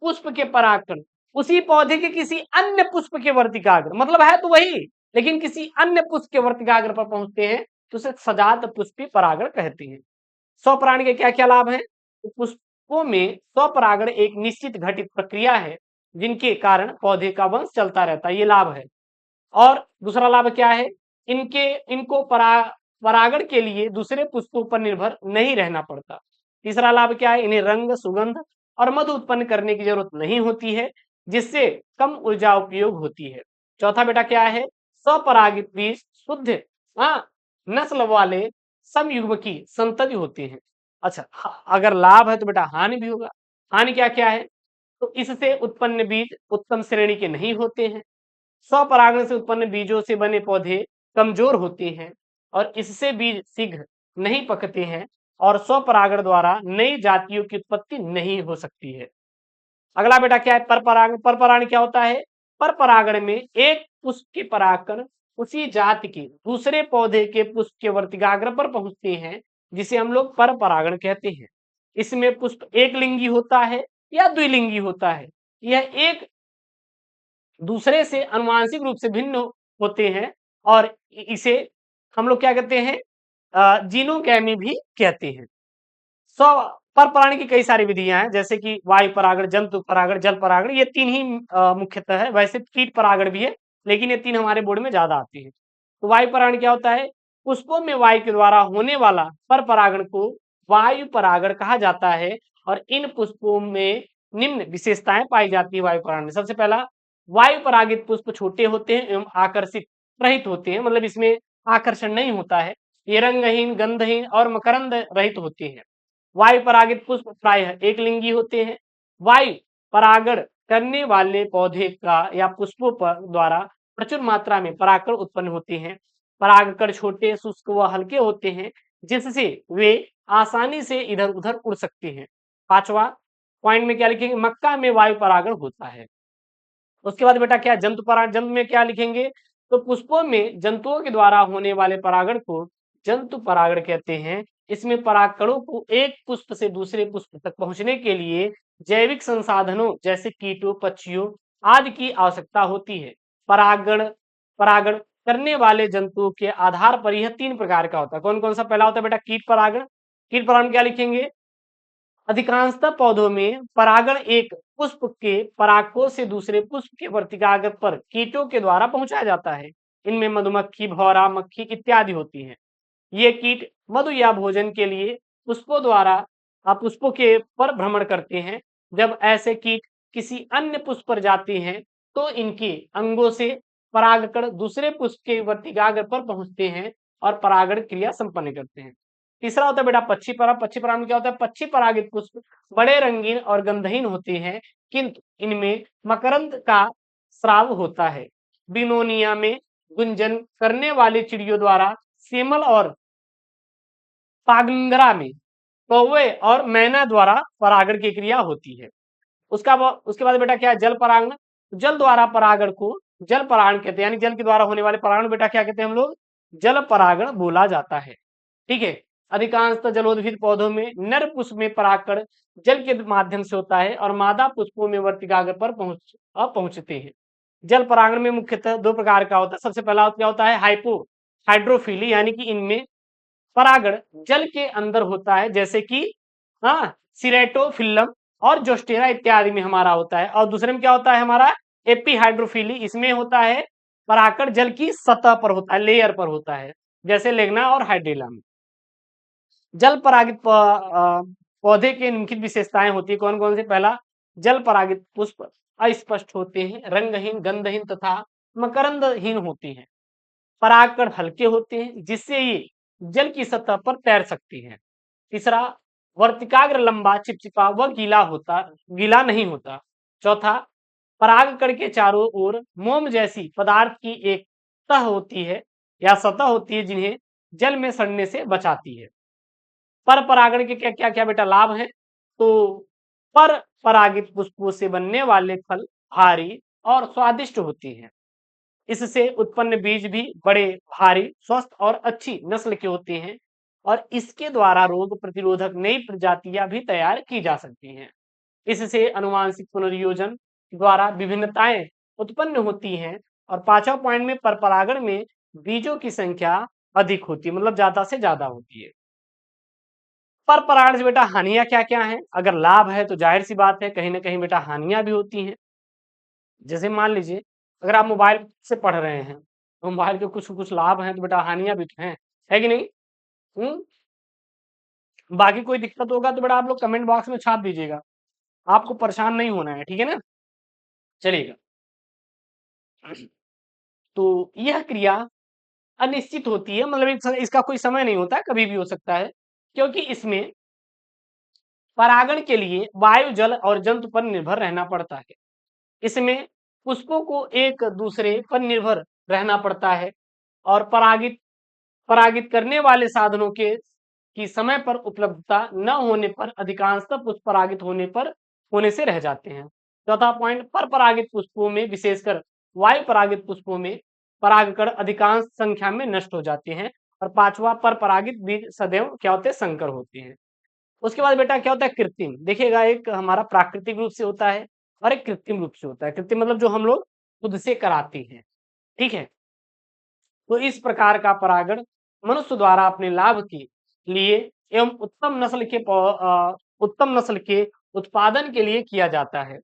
पुष्प के परागकण उसी पौधे के किसी अन्य पुष्प के वर्तिकाग्र, मतलब है तो वही, लेकिन किसी अन्य पुष्प के वर्तिकाग्र पर पहुंचते हैं तो उसे सजात पुष्पी परागण कहते हैं। स्वपरागण के क्या क्या लाभ हैं? तो पुष्पों में स्वपरागण एक निश्चित घटित प्रक्रिया है जिनके कारण पौधे का वंश चलता रहता है, ये लाभ है। और दूसरा लाभ क्या है? इनको परागण के लिए दूसरे पुष्पों पर निर्भर नहीं रहना पड़ता। तीसरा लाभ क्या है? इन्हें रंग, सुगंध और मधु उत्पन्न करने की जरूरत नहीं होती है, जिससे कम ऊर्जा उपयोग होती है। चौथा बेटा क्या है? स्वपरागित बीज शुद्ध नस्ल वाले समयुग्म की संतति होती है। अच्छा, अगर लाभ है तो बेटा हानि भी होगा। हानि क्या क्या है? तो इससे उत्पन्न बीज उत्तम श्रेणी के नहीं होते हैं। स्वपरागण से उत्पन्न बीजों से बने पौधे कमजोर होते हैं और इससे बीज शीघ्र नहीं पकते हैं और स्वपरागण द्वारा नई जातियों की उत्पत्ति नहीं हो सकती है। अगला बेटा क्या है? परपरागण। परपरागण क्या होता है? परपरागण में एक पुष्प के परागकण उसी जाति के दूसरे पौधे के पुष्प के वर्तिकाग्र पर पहुंचते हैं, जिसे हम लोग परपरागण कहते हैं। इसमें पुष्प एक लिंगी होता है या द्विलिंगी होता है। यह एक दूसरे से अनुवांशिक रूप से भिन्न होते हैं और इसे हम लोग क्या कहते हैं? जीनोगैमी भी कहते हैं। स्व परपरागण की कई सारी विधियां हैं, जैसे कि वायु परागण, जंतु परागण, जल परागण। ये तीन ही मुख्यतः है। वैसे कीट परागण भी है, लेकिन ये तीन हमारे बोर्ड में ज्यादा आती है। तो वायु परागण क्या होता है? पुष्पों में वायु के द्वारा होने वाला पर परागण को वायु परागण कहा जाता है और इन पुष्पों में निम्न विशेषताएं पाई जाती है वायु परागण में। सबसे पहला, वायु परागित पुष्प छोटे होते हैं एवं आकर्षित रहित होते हैं, मतलब इसमें आकर्षण नहीं होता है। ये रंगहीन, गंधहीन और मकरंद रहित होते हैं। वायु परागित पुष्प प्रायः एक लिंगी होते हैं। वायु परागण करने वाले पौधे का या पुष्पों पर द्वारा प्रचुर मात्रा में परागकण उत्पन्न होते हैं। परागकण छोटे, शुष्क व हल्के होते हैं, जिससे वे आसानी से इधर उधर उड़ सकते हैं। पांचवा पॉइंट में क्या लिखेंगे? मक्का में वायु परागण होता है। उसके बाद बेटा क्या? जंतु परागण। जंतु में क्या लिखेंगे? तो पुष्पों में जंतुओं के द्वारा होने वाले परागण को जंतु परागण कहते हैं। इसमें परागकणों को एक पुष्प से दूसरे पुष्प तक पहुंचने के लिए जैविक संसाधनों जैसे कीटों, पक्षियों आदि की आवश्यकता होती है। परागण परागण करने वाले जंतुओं के आधार पर यह तीन प्रकार का होता है। कौन कौन सा? पहला होता है बेटा कीट परागण। कीट परागण क्या लिखेंगे? अधिकांशतः पौधों में परागण एक पुष्प के परागकोश से दूसरे पुष्प के वर्तिकाग्र पर कीटों के द्वारा पहुंचाया जाता है। इनमें मधुमक्खी, भौरा, मक्खी इत्यादि होती हैं। ये कीट मधु या भोजन के लिए पुष्पों द्वारा पुष्पों के पर भ्रमण करते हैं। जब ऐसे कीट किसी अन्य पुष्प पर जाते हैं तो इनके अंगों से परागकण दूसरे पुष्प के वर्तिकाग्र पर पहुंचते हैं और परागण क्रिया संपन्न करते हैं। तीसरा होता है बेटा पक्षी पराग। पक्षी पराग में क्या होता है? पक्षी परागित पुष्प बड़े रंगीन और गंधहीन होते हैं, किंतु इनमें मकरंद का स्राव होता है। बिनोनिया में गुंजन करने वाली चिड़ियों द्वारा सेमल और पागंगरा में कौवे और मैना द्वारा परागण की क्रिया होती है। उसके बाद बेटा क्या है? जल परागण। जल द्वारा परागण को जल परागण कहते हैं, यानी जल के द्वारा होने वाले परागण बेटा क्या कहते हैं हम लोग? जल परागण बोला जाता है। ठीक है। अधिकांशतः जलोद्भिद पौधों में नर पुष्प में परागकण जल के माध्यम से होता है और मादा पुष्पों में वर्तिकाग्र पर पहुंचते हैं। जल परागण में मुख्यतः दो प्रकार का होता है। सबसे पहला क्या होता है? हाइड्रोफिली, यानी कि इनमें परागण जल के अंदर होता है, जैसे कि सिरेटोफिल्लम और जोस्टेरा इत्यादि में हमारा होता है। और दूसरे में क्या होता है हमारा? एपीहाइड्रोफिली। इसमें होता है परागकण जल की सतह पर होता है, लेयर पर होता है, जैसे लेग्ना और हाइड्रेला में। जल परागित पौधे के निम्नलिखित विशेषताएं होती है। कौन कौन से? पहला, जल परागित पुष्प अस्पष्ट होते हैं, रंगहीन, गंधहीन तथा मकरंदहीन होते हैं। परागकण हल्के होते हैं, जिससे ये जल की सतह पर तैर सकती हैं। तीसरा, वर्तिकाग्र लंबा, चिपचिपा व गीला नहीं होता। चौथा, परागकण के चारों ओर मोम जैसी पदार्थ की एक तह होती है या सतह होती है, जिन्हें जल में सड़ने से बचाती है। पर परागण के क्या क्या क्या बेटा लाभ हैं? तो पर परागित पुष्पों से बनने वाले फल भारी और स्वादिष्ट होती हैं। इससे उत्पन्न बीज भी बड़े, भारी, स्वस्थ और अच्छी नस्ल के होते हैं और इसके द्वारा रोग प्रतिरोधक नई प्रजातियां भी तैयार की जा सकती हैं। इससे अनुवांशिक पुनर्योजन द्वारा विभिन्नताएं उत्पन्न होती हैं और पांचवा पॉइंट में परपरागण में बीजों की संख्या अधिक होती है, मतलब ज्यादा से ज्यादा होती है। पर परागण से बेटा हानियां क्या क्या हैं? अगर लाभ है तो जाहिर सी बात है कहीं ना कहीं बेटा हानियां भी होती हैं। जैसे मान लीजिए अगर आप मोबाइल से पढ़ रहे हैं तो मोबाइल के कुछ कुछ लाभ हैं, तो बेटा हानियां भी तो हैं, है कि नहीं? बाकी कोई दिक्कत होगा तो बेटा आप लोग कमेंट बॉक्स में छाप दीजिएगा, आपको परेशान नहीं होना है, ठीक है ना? चलिएगा। तो यह क्रिया अनिश्चित होती है, मतलब इसका कोई समय नहीं होता है, कभी भी हो सकता है, क्योंकि इसमें परागण के लिए वायु, जल और जंतु पर निर्भर रहना पड़ता है। इसमें पुष्पों को एक दूसरे पर निर्भर रहना पड़ता है और परागित परागित करने वाले साधनों के की समय पर उपलब्धता न होने पर अधिकांशतः पुष्प परागित होने से रह जाते हैं। चौथा पॉइंट, पर परागित पुष्पों में विशेषकर वायु परागित पुष्पों में परागकण अधिकांश संख्या में नष्ट हो जाते हैं। और पांचवा, पर परागित बीज सदैव क्या होते हैं, संकर होते हैं। उसके बाद बेटा क्या होता है, कृत्रिम। देखिएगा, एक हमारा प्राकृतिक रूप से होता है और एक कृत्रिम रूप से होता है। कृत्रिम मतलब जो हम लोग खुद से कराते हैं, ठीक है। तो इस प्रकार का परागण मनुष्य द्वारा अपने लाभ के लिए एवं उत्तम नस्ल के उत्पादन के लिए किया जाता है।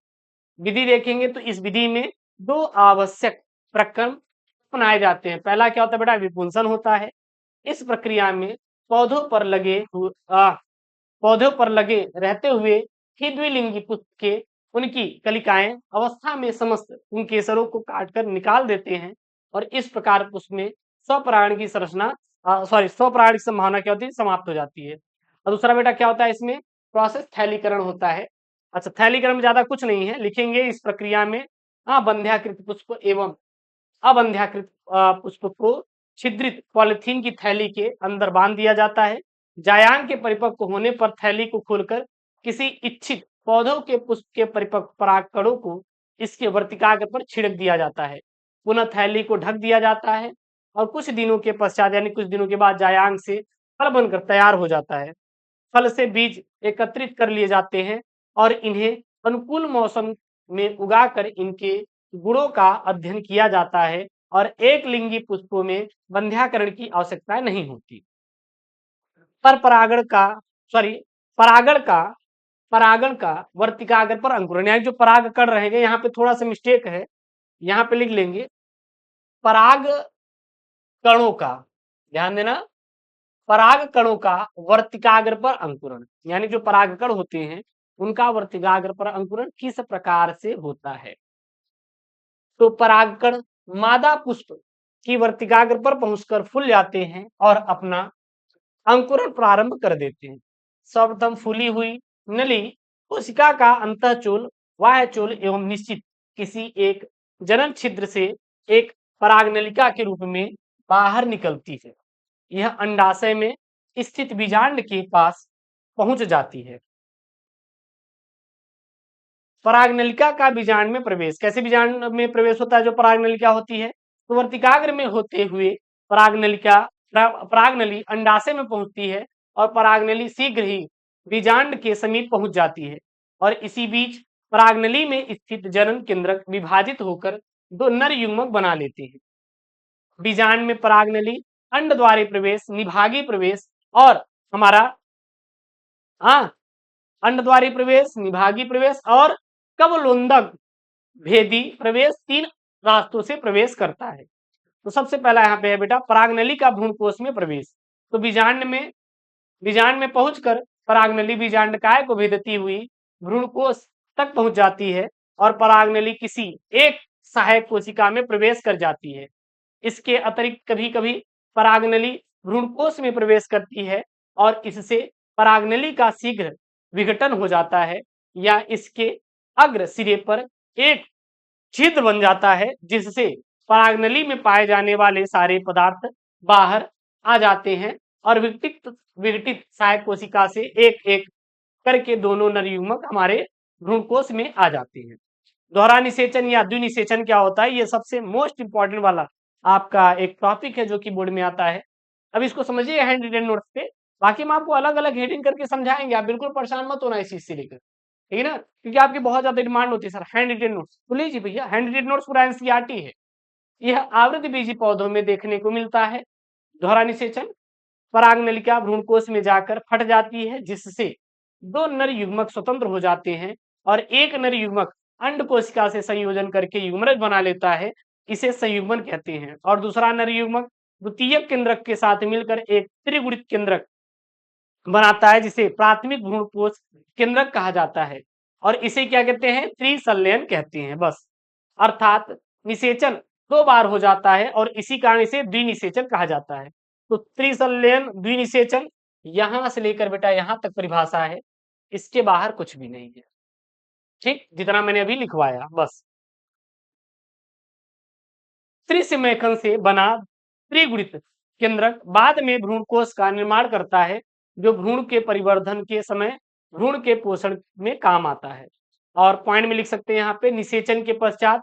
विधि देखेंगे तो इस विधि में दो आवश्यक प्रक्रम अपनाए जाते हैं। पहला क्या होता है बेटा, विपुंसन होता है। इस प्रक्रिया में पौधों पर लगे पौधों पर लगे रहते हुए ही द्विलिंगी पुष्प के उनकी कलिकाएं अवस्था में समस्त उन केसरों को काटकर निकाल देते हैं और इस प्रकार पुष्प में स्वपरागण की स्वपरागण की संभावना क्या होती है, समाप्त हो जाती है। और दूसरा बेटा क्या होता है, इसमें प्रोसेस थैलीकरण होता है। अच्छा, थैलीकरण में ज्यादा कुछ नहीं है, लिखेंगे इस प्रक्रिया में बंध्याकृत पुष्प एवं अबंध्याकृत पुष्प को छिद्रित पॉलिथीन की थैली के अंदर बांध दिया जाता है। जायांग के परिपक्व होने पर थैली को खोलकर किसी इच्छित पौधों के पुष्प के परिपक्व परागकणों को इसके वर्तिकाग्र पर छिड़क दिया जाता है। पुनः थैली को ढक दिया जाता है और कुछ दिनों के पश्चात यानी कुछ दिनों के बाद जायांग से फल बनकर तैयार हो जाता है। फल से बीज एकत्रित कर लिए जाते हैं और इन्हें अनुकूल मौसम में उगाकर इनके गुणों का अध्ययन किया जाता है और एक लिंगी पुष्पों में बंध्याकरण की आवश्यकता नहीं होती। पर परागण का वर्तिकाग्र पर अंकुरण, यानी जो पराग कण रहेंगे, यहाँ पे थोड़ा सा मिस्टेक है, यहाँ पे लिख लेंगे पराग कणों का, ध्यान देना, पराग कणों का वर्तिकाग्र पर अंकुरण, यानी जो परागकण होते हैं उनका वर्तिकाग्र पर अंकुरण किस प्रकार से होता है। तो परागकण मादा पुष्प की वर्तिकाग्र पर पहुंचकर फूल जाते हैं और अपना अंकुरण प्रारंभ कर देते हैं। सर्वप्रथम फूली हुई नली कोशिका का अंतःचूल, बाह्यचूल एवं निश्चित किसी एक जनन छिद्र से एक परागनलिका के रूप में बाहर निकलती है। यह अंडाशय में स्थित बीजांड के पास पहुंच जाती है। परागनलिका का बीजांड में प्रवेश, कैसे बीजांड में प्रवेश होता है जो परागनलिका होती है, तो वर्तिकाग्र में होते हुए परागनली अंडाशय में पहुंचती है और परागनली शीघ्र ही बीजांड के समीप पहुंच जाती है और इसी बीच परागनली में स्थित जनन केंद्रक विभाजित होकर दो नर युग्मक बना लेते हैं। बीजांड में परागनली, अंड द्वारे प्रवेश, निभागी प्रवेश और हमारा अंड द्वारे प्रवेश, निभागी प्रवेश और कवलोंदक भेदी प्रवेश, तीन रास्तों से प्रवेश करता है। तो सबसे पहला यहाँ पे है बेटा परागनली का भ्रूणकोश में प्रवेश। तो बीजांड में पहुंचकर परागनली बीजांडकाय को भेदती हुई भ्रूणकोश तक पहुंच जाती है और परागनली किसी एक सहायक कोशिका में प्रवेश कर जाती है। इसके अतिरिक्त कभी कभी परागनली भ्रूणकोश में प्रवेश करती है और इससे परागनली का शीघ्र विघटन हो जाता है या इसके अग्र सिरे पर एक छिद्र बन जाता है जिससे परागनली में पाए जाने वाले सारे पदार्थ बाहर आ जाते हैं और विघटित सहायक कोशिका से एक एक करके दोनों नर युग्मक हमारे भ्रूणकोश में आ जाते हैं। दोहरा निषेचन या द्विनिषेचन क्या होता है, ये सबसे मोस्ट इंपॉर्टेंट वाला आपका एक टॉपिक है जो कि बोर्ड में आता है। अब इसको समझिए हैंड रिटेन नोट्स पे, बाकी हम आपको अलग अलग हेडिंग करके समझाएंगे, आप बिल्कुल परेशान मत होना इस चीज से लेकर, ठीक है ना, क्योंकि आपकी बहुत ज्यादा डिमांड होती है सर हैंड रिटेन नोट्स। तो लीजिए भैया, हैंड रिटेन नोट्स पूरा एनसीईआरटी है। यह आवृत बीजी पौधों में देखने को मिलता है। दोहरा निषेचन, परागनलिका भ्रूणकोश में जाकर फट जाती है जिससे दो नर युग्मक स्वतंत्र हो जाते हैं और एक नर युग्मक अंड कोशिका से संयोजन करके युग्मनज बना लेता है, इसे संयुग्मन कहते हैं। और दूसरा नर युग्मक द्वितीयक केंद्रक के साथ मिलकर एक त्रिगुणित केंद्रक बनाता है जिसे प्राथमिक भ्रूणकोश केंद्रक कहा जाता है और इसे क्या कहते हैं, त्रिसंलयन कहते हैं। बस, अर्थात निषेचन दो बार हो जाता है और इसी कारण इसे द्विनिषेचन कहा जाता है। तो त्रिसंलयन, द्विनिषेचन, यहां से लेकर बेटा यहां तक परिभाषा है। इसके बाहर कुछ भी नहीं है। ठीक, जितना मैंने अभी लिखवाया बस। त्रिसमेखन से बना त्रिगुणित केंद्रक बाद में भ्रूणकोश का निर्माण करता है, जो भ्रूण के परिवर्धन के समय भ्रूण के पोषण में काम आता है। और पॉइंट में लिख सकते हैं यहाँ पे, निषेचन के पश्चात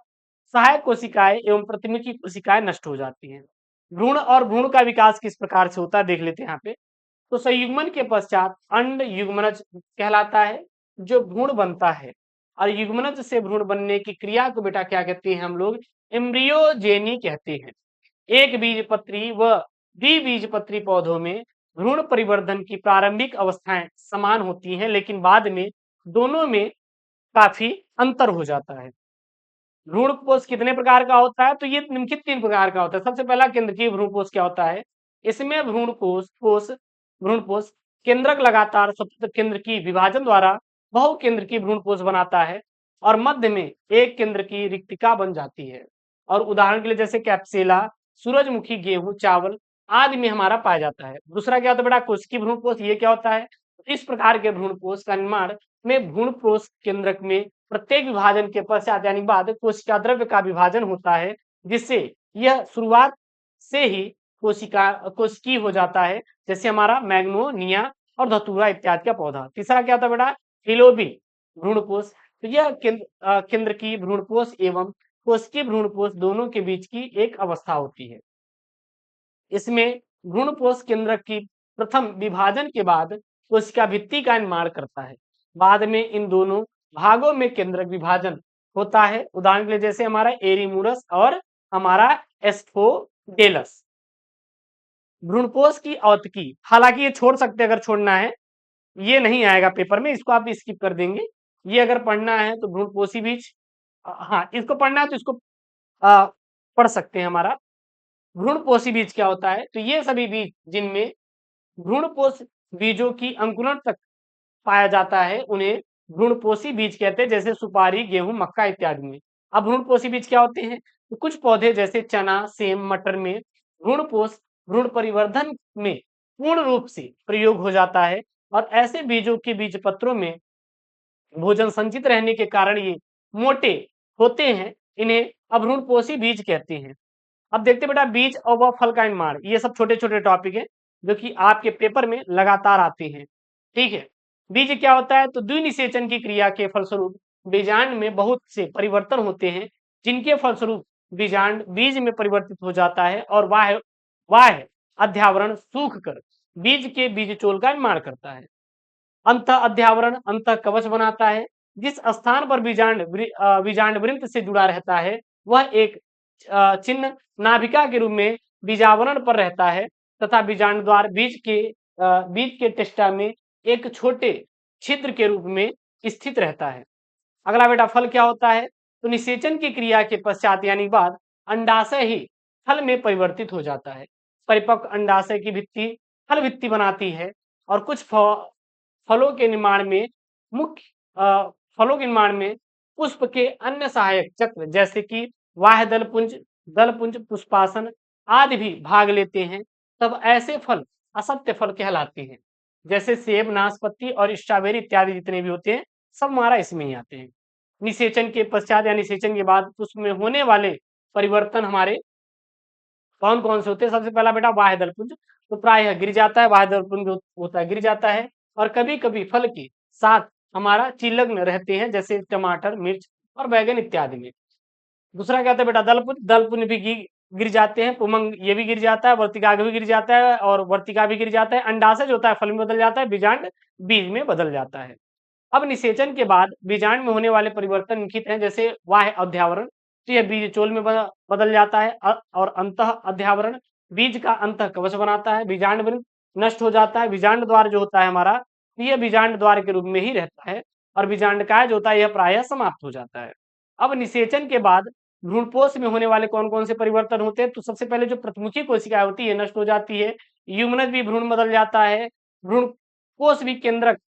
सहायक कोशिकाएं एवं प्रतिमुखी कोशिकाएं नष्ट हो जाती हैं। भ्रूण और भ्रूण का विकास किस प्रकार से होता है देख लेते हैं यहाँ पे। तो संयुग्मन के पश्चात अंड युग्मनज कहलाता है, जो भ्रूण बनता है। और युग्मनज से भ्रूण बनने की क्रिया को बेटा क्या कहते हैं हम लोग, एम्ब्रियोजेनी कहते हैं। एक बीजपत्री व द्विबीजपत्री पौधों में भ्रूण परिवर्धन की प्रारंभिक अवस्थाएं समान होती हैं, लेकिन बाद में दोनों में काफी अंतर हो जाता है। भ्रूणपोष कितने प्रकार का होता है, तो ये निम्नलिखित 3 प्रकार का होता है। सबसे पहला केंद्रकीय भ्रूणपोष क्या होता है, इसमें भ्रूणपोष केंद्रक लगातार स्वतंत्र केंद्र की विभाजन द्वारा बहुकेंद्र की भ्रूणपोष बनाता है और मध्य में एक केंद्र की रिक्तिका बन जाती है। और उदाहरण के लिए जैसे कैप्सेला, सूरजमुखी, गेहूं, चावल आदि में हमारा पाया जाता है। दूसरा क्या होता है बेटा, कोशिकीय भ्रूणपोष। ये क्या होता है, इस प्रकार के भ्रूणपोष का निर्माण में भ्रूणपोष केंद्रक में प्रत्येक विभाजन के पश्चात यानी बाद कोशिका द्रव्य का विभाजन होता है, जिससे यह शुरुआत से ही कोशिकीय हो जाता है, जैसे हमारा मैग्नोनिया और धतूरा इत्यादि का पौधा। तीसरा क्या होता है बेटा, फिलोबी भ्रूणपोष। तो यह केंद्र की भ्रूणपोष एवं कोशिकीय भ्रूणपोष दोनों के बीच की एक अवस्था होती है। इसमें भ्रूणपोष केंद्रक की प्रथम विभाजन के बाद कोशिका भित्ति का निर्माण करता है। बाद में इन दोनों भागों में केंद्रक विभाजन होता है। उदाहरण के लिए जैसे हमारा एरीमुरस और हमारा एस्फोडेलस। भ्रूणपोष की औतकी, हालांकि ये छोड़ सकते हैं अगर छोड़ना है, ये नहीं आएगा पेपर में, इसको आप स्किप कर देंगे। ये अगर पढ़ना है तो भ्रूणपोषी बीज, हाँ इसको पढ़ना है तो इसको पढ़ सकते हैं। हमारा भ्रूणपोषी बीज क्या होता है, तो ये सभी बीज जिनमें भ्रूणपोष बीजों की अंकुरण तक पाया जाता है उन्हें भ्रूणपोषी बीज कहते हैं, जैसे सुपारी, गेहूं, मक्का इत्यादि में। अब भ्रूणपोषी बीज क्या होते हैं, तो कुछ पौधे जैसे चना, सेम, मटर में भ्रूणपोष भ्रूण परिवर्धन में पूर्ण रूप से प्रयोग हो जाता है और ऐसे बीजों के बीज पत्रों में भोजन संचित रहने के कारण ये मोटे होते हैं, इन्हें अभ्रूणपोषी बीज कहते हैं। अब देखते बेटा बीज और वह फल का निर्माण, ये सब छोटे छोटे टॉपिक है जो कि आपके पेपर में लगातार आते हैं। ठीक है, बीज क्या होता है, तो द्विनिषेचन की क्रिया के फलस्वरूप बीजांड में बहुत से परिवर्तन होते हैं, जिनके फलस्वरूप बीजांड बीज में परिवर्तित हो जाता है और बाह्य अध्यावरण सूख कर बीज के बीजचोल का निर्माण करता है। अंत अध्यावरण अंत कवच बनाता है। जिस स्थान पर बीजांड वृंत से जुड़ा रहता है वह एक चिन्ह नाभिका के रूप में बीजावरण पर रहता है तथा बीजांड द्वार बीज के टेस्टा में एक छोटे छिद्र के रूप में स्थित रहता है। अगला बेटा फल क्या होता है, तो निषेचन की क्रिया के पश्चात यानी बाद अंडाशय ही फल में परिवर्तित हो जाता है। परिपक्व अंडाशय की भित्ति फल भित्ति बनाती है और कुछ फलों के निर्माण में पुष्प के अन्य सहायक चक्र जैसे कि बाह्य दलपुंज, पुष्पासन आदि भी भाग लेते हैं, तब ऐसे फल असत्य फल कहलाते हैं। जैसे सेब, नाशपाती और स्ट्रॉबेरी इत्यादि जितने भी होते हैं सब हमारा इसमें ही आते हैं। निषेचन के पश्चात या निषेचन के बाद पुष्प में होने वाले परिवर्तन हमारे कौन कौन से होते हैं, सबसे पहला बेटा बाह्य दलपुंज, तो प्रायः गिर जाता है, बाह्य दलपुंज होता है गिर जाता है। और कभी कभी फल के साथ हमारा चिलग्न रहते हैं, जैसे टमाटर, मिर्च और बैगन इत्यादि में। दूसरा क्या होता है बेटा दलपुंज भी गिर जाते हैं, पुमंग ये भी गिर जाता है, वर्तिकाग्र भी गिर जाता है और वर्तिका भी गिर जाता है। अंडाशय जो होता है फल में बदल जाता है, बीजांड बीज में बदल जाता है। अब निषेचन के बाद बीजांड में होने वाले परिवर्तन निम्नलिखित हैं, जैसे बाह्य अध्यावरण, तो यह बीजचोल में बदल जाता है और अंतः अध्यावरण बीज का अंतः कवच बनाता है। बीजांड वृंत नष्ट हो जाता है, बीजांड द्वार जो होता है हमारा, तो यह बीजांड द्वार के रूप में ही रहता है और बीजांड काय जो होता है यह प्रायः समाप्त हो जाता है। अब निषेचन के बाद भ्रूणपोष में होने वाले कौन कौन से परिवर्तन होते हैं, तो सबसे पहले जो प्रतिमुखी कोशिकाएं होती है नष्ट हो जाती है, युग्मनज भी भ्रूण बदल जाता है, भ्रूणपोष भी केंद्रक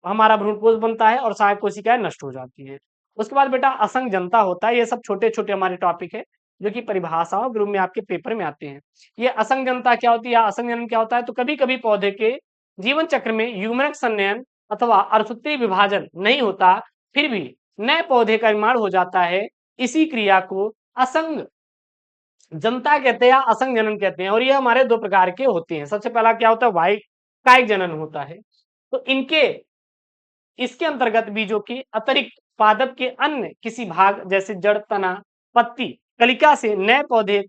हमारा भ्रूणपोष बनता है और सहायक कोशिकाएं नष्ट हो जाती है। उसके बाद बेटा असंजनता होता है। ये सब छोटे छोटे हमारे टॉपिक है जो कि परिभाषाओं के रूप में आपके पेपर में आते हैं। ये असंजनता क्या होती है, असंजनन क्या होता है, तो कभी कभी पौधे के जीवन चक्र में युग्मनक संनयन अथवा अर्धसूत्री विभाजन नहीं होता, फिर भी नए पौधे का निर्माण हो जाता है। इसी क्रिया को असंग जनता कहते हैं या असंग जनन कहते हैं, और ये हमारे दो प्रकार के होते हैं। सबसे पहला क्या होता है, वाई कायिक जनन होता है। तो इसके अंतर्गत बीजों के अतिरिक्त पादप के अन्य किसी भाग जैसे जड़, तना, पत्ती, कलिका से नए पौधे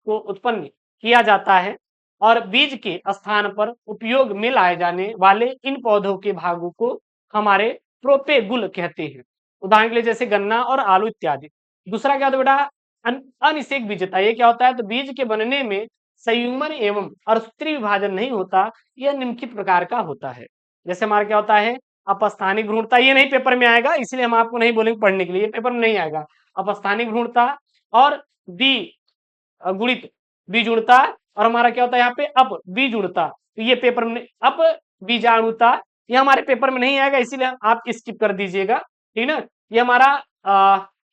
को उत्पन्न किया जाता है, और बीज के स्थान पर उपयोग में लाए जाने वाले इन पौधों के भागों को हमारे प्रोपेगुल कहते हैं। उदाहरण के लिए जैसे गन्ना और आलू इत्यादि। दूसरा क्या होता है बेटा, अनिषेक बीजता। ये क्या होता है, तो बीज के बनने में संयुग्मन एवं अर्धसूत्री विभाजन नहीं होता। यह निम्नलिखित प्रकार का होता है। जैसे हमारा क्या होता है, अपस्थानिक भ्रूणता। ये नहीं पेपर में आएगा, इसलिए हम आपको नहीं बोलेंगे पढ़ने के लिए, ये पेपर में नहीं आएगा। अपस्थानिक भ्रूणता और गुणित बीजुड़ता, और हमारा क्या होता है यहाँ पे अप बीजुड़ता। तो ये पेपर में अप बीजाणुता, ये हमारे पेपर में नहीं आएगा, इसीलिए आप स्किप कर दीजिएगा, ठीक ना। ये हमारा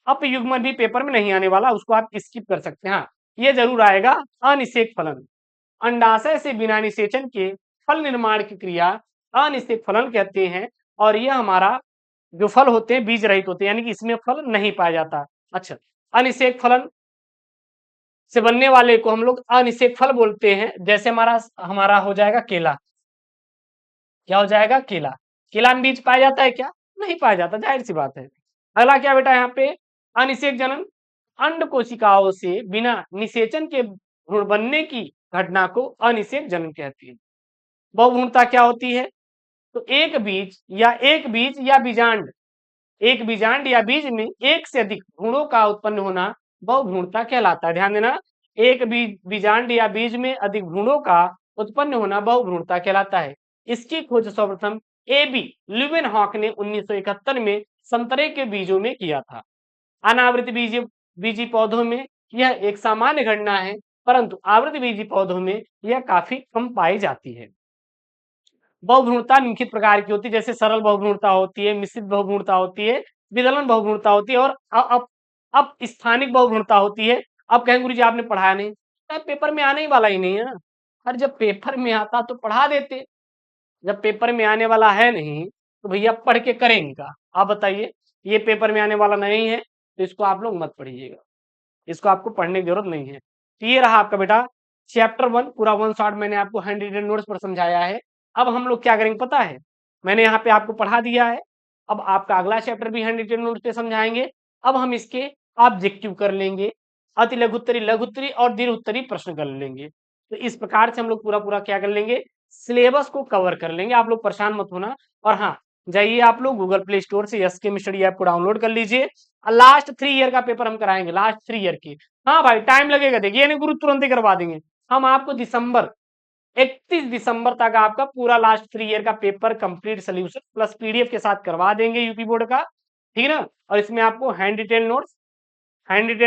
अपयुग्मन भी पेपर में नहीं आने वाला, उसको आप स्किप कर सकते हैं। हाँ, ये जरूर आएगा अनिषेक फलन। अंडाशय से बिना निषेचन के फल निर्माण की क्रिया अनिषेक फलन कहते हैं, और यह हमारा जो फल होते हैं बीज रहित होते हैं, यानी कि इसमें फल नहीं पाया जाता। अच्छा, अनिषेक फलन से बनने वाले को हम लोग अनिषेक फल बोलते हैं। जैसे हमारा हमारा हो जाएगा केला। क्या हो जाएगा, केला। केला में बीज पाया जाता है क्या, नहीं पाया जाता, जाहिर सी बात है। अगला क्या बेटा, यहाँ पे अनिषेक जनन अंड कोशिकाओं से बिना निषेचन के भ्रूण बनने की घटना को अनिषेक जनन कहती है। बहुभ्रूणता क्या होती है, तो एक बीज या बीज में एक से अधिक भ्रूणों का उत्पन्न होना बहुभ्रूणता कहलाता है। ध्यान देना, एक बीजांड या बीज में अधिक भ्रूणों का उत्पन्न होना बहुभ्रूणता कहलाता है। इसकी खोज सर्वप्रथम एबी ल्यूवेनहॉक ने 1971 में संतरे के बीजों में किया था। अनावृत बीजी पौधों में यह एक सामान्य घटना है, परंतु आवृत बीजी पौधों में यह काफी कम पाई जाती है। बहुभ्रूणता निम्नलिखित प्रकार की होती है, जैसे सरल बहुभ्रूणता होती है, मिश्रित बहुभ्रूणता होती है, विदलन बहुभ्रूणता होती है, और अब स्थानिक बहुभ्रूणता होती है। अब कहेंगे गुरु जी आपने पढ़ाया नहीं, पेपर में आने ही वाला ही नहीं है ना। और जब पेपर में आता तो पढ़ा देते, जब पेपर में आने वाला है नहीं तो भैया पढ़ के करेंगे का, आप बताइए। ये पेपर में आने वाला नहीं है तो इसको आप लोग मत पढ़िएगा, इसको आपको पढ़ने की जरूरत नहीं है। तो ये रहा आपका बेटा चैप्टर 1 पूरा 1 शॉट मैंने आपको हैंड रिटन नोट्स पर समझाया है। अब हम लोग क्या करेंगे पता है, मैंने यहाँ पे आपको पढ़ा दिया है, अब आपका अगला चैप्टर भी हैंड रिटन नोट्स पे समझाएंगे। अब हम इसके ऑब्जेक्टिव कर लेंगे, अति लघुत्तरी, लघुत्तरी और दीर्घ उत्तरी प्रश्न कर लेंगे। तो इस प्रकार से हम लोग पूरा पूरा क्या कर लेंगे, सिलेबस को कवर कर लेंगे। आप लोग परेशान मत होना। और हाँ, जाइए आप लोग गूगल प्ले स्टोर से एसके स्टडी ऐप को डाउनलोड कर लीजिए। लास्ट 3 ईयर का पेपर हम कराएंगे, लास्ट 3 ईयर की। हाँ भाई टाइम लगेगा, देखिए नहीं गुरु तुरंत ही करवा देंगे। हम आपको 31 दिसंबर तक आपका पूरा लास्ट 3 ईयर का paper complete solution plus PDF के साथ करवा देंगे यूपी बोर्ड का, ठीक है ना। और इसमें आपको हैंड रिटेन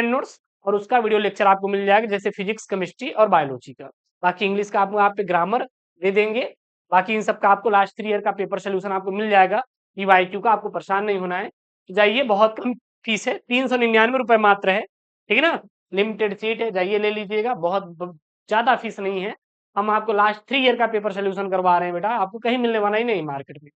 नोट्स और उसका वीडियो लेक्चर आपको मिल जाएगा, जैसे फिजिक्स, केमिस्ट्री और बायोलॉजी का। बाकी इंग्लिश का आपको आप पे ग्रामर दे देंगे। बाकी इन सब का आपको लास्ट 3 ईयर का पेपर सोल्यूशन आपको मिल जाएगा पीवाईक्यू का, आपको परेशान नहीं होना है। तो जाइए, बहुत कम फीस है, 399 रुपए मात्र है, ठीक है ना। लिमिटेड सीट है, जाइए ले लीजिएगा, बहुत ज्यादा फीस नहीं है। हम आपको लास्ट 3 ईयर का पेपर सोल्यूशन करवा रहे हैं बेटा, आपको कहीं मिलने वाला ही नहीं मार्केट में।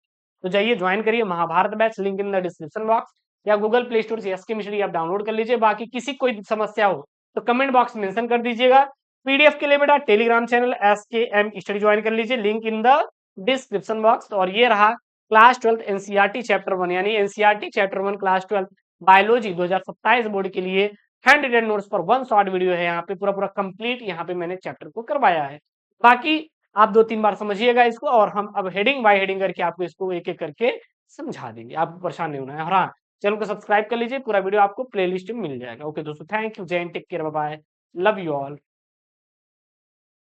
तो जाइए ज्वाइन करिए Mahabharat batch, link in the description box, या गूगल प्ले स्टोर से एसके मिश्री आप डाउनलोड कर लीजिए। बाकी किसी कोई समस्या हो तो कमेंट बॉक्स में मेंशन कर दीजिएगा। पीडीएफ के लिए बेटा Telegram channel SKM study join कर लीजिए, link in the description box. और ये रहा क्लास 12 एनसीईआरटी चैप्टर 1, यानी NCERT chapter 1 class 12 biology 2027 board के लिए हैंड रिटन नोट्स पर 1 शॉर्ट वीडियो है। यहाँ पे पूरा पूरा कंप्लीट यहाँ पे मैंने चैप्टर को करवाया है। बाकी आप 2-3 बार समझिएगा इसको, और हम अब हेडिंग बाय हेडिंग करके आपको इसको एक एक करके समझा देंगे, आपको परेशान नहीं होना है। और हाँ, चैनल को सब्सक्राइब कर लीजिए, पूरा वीडियो आपको प्लेलिस्ट में मिल जाएगा। ओके दोस्तों, thank you, Jai Hind, take care, bye bye, love you all.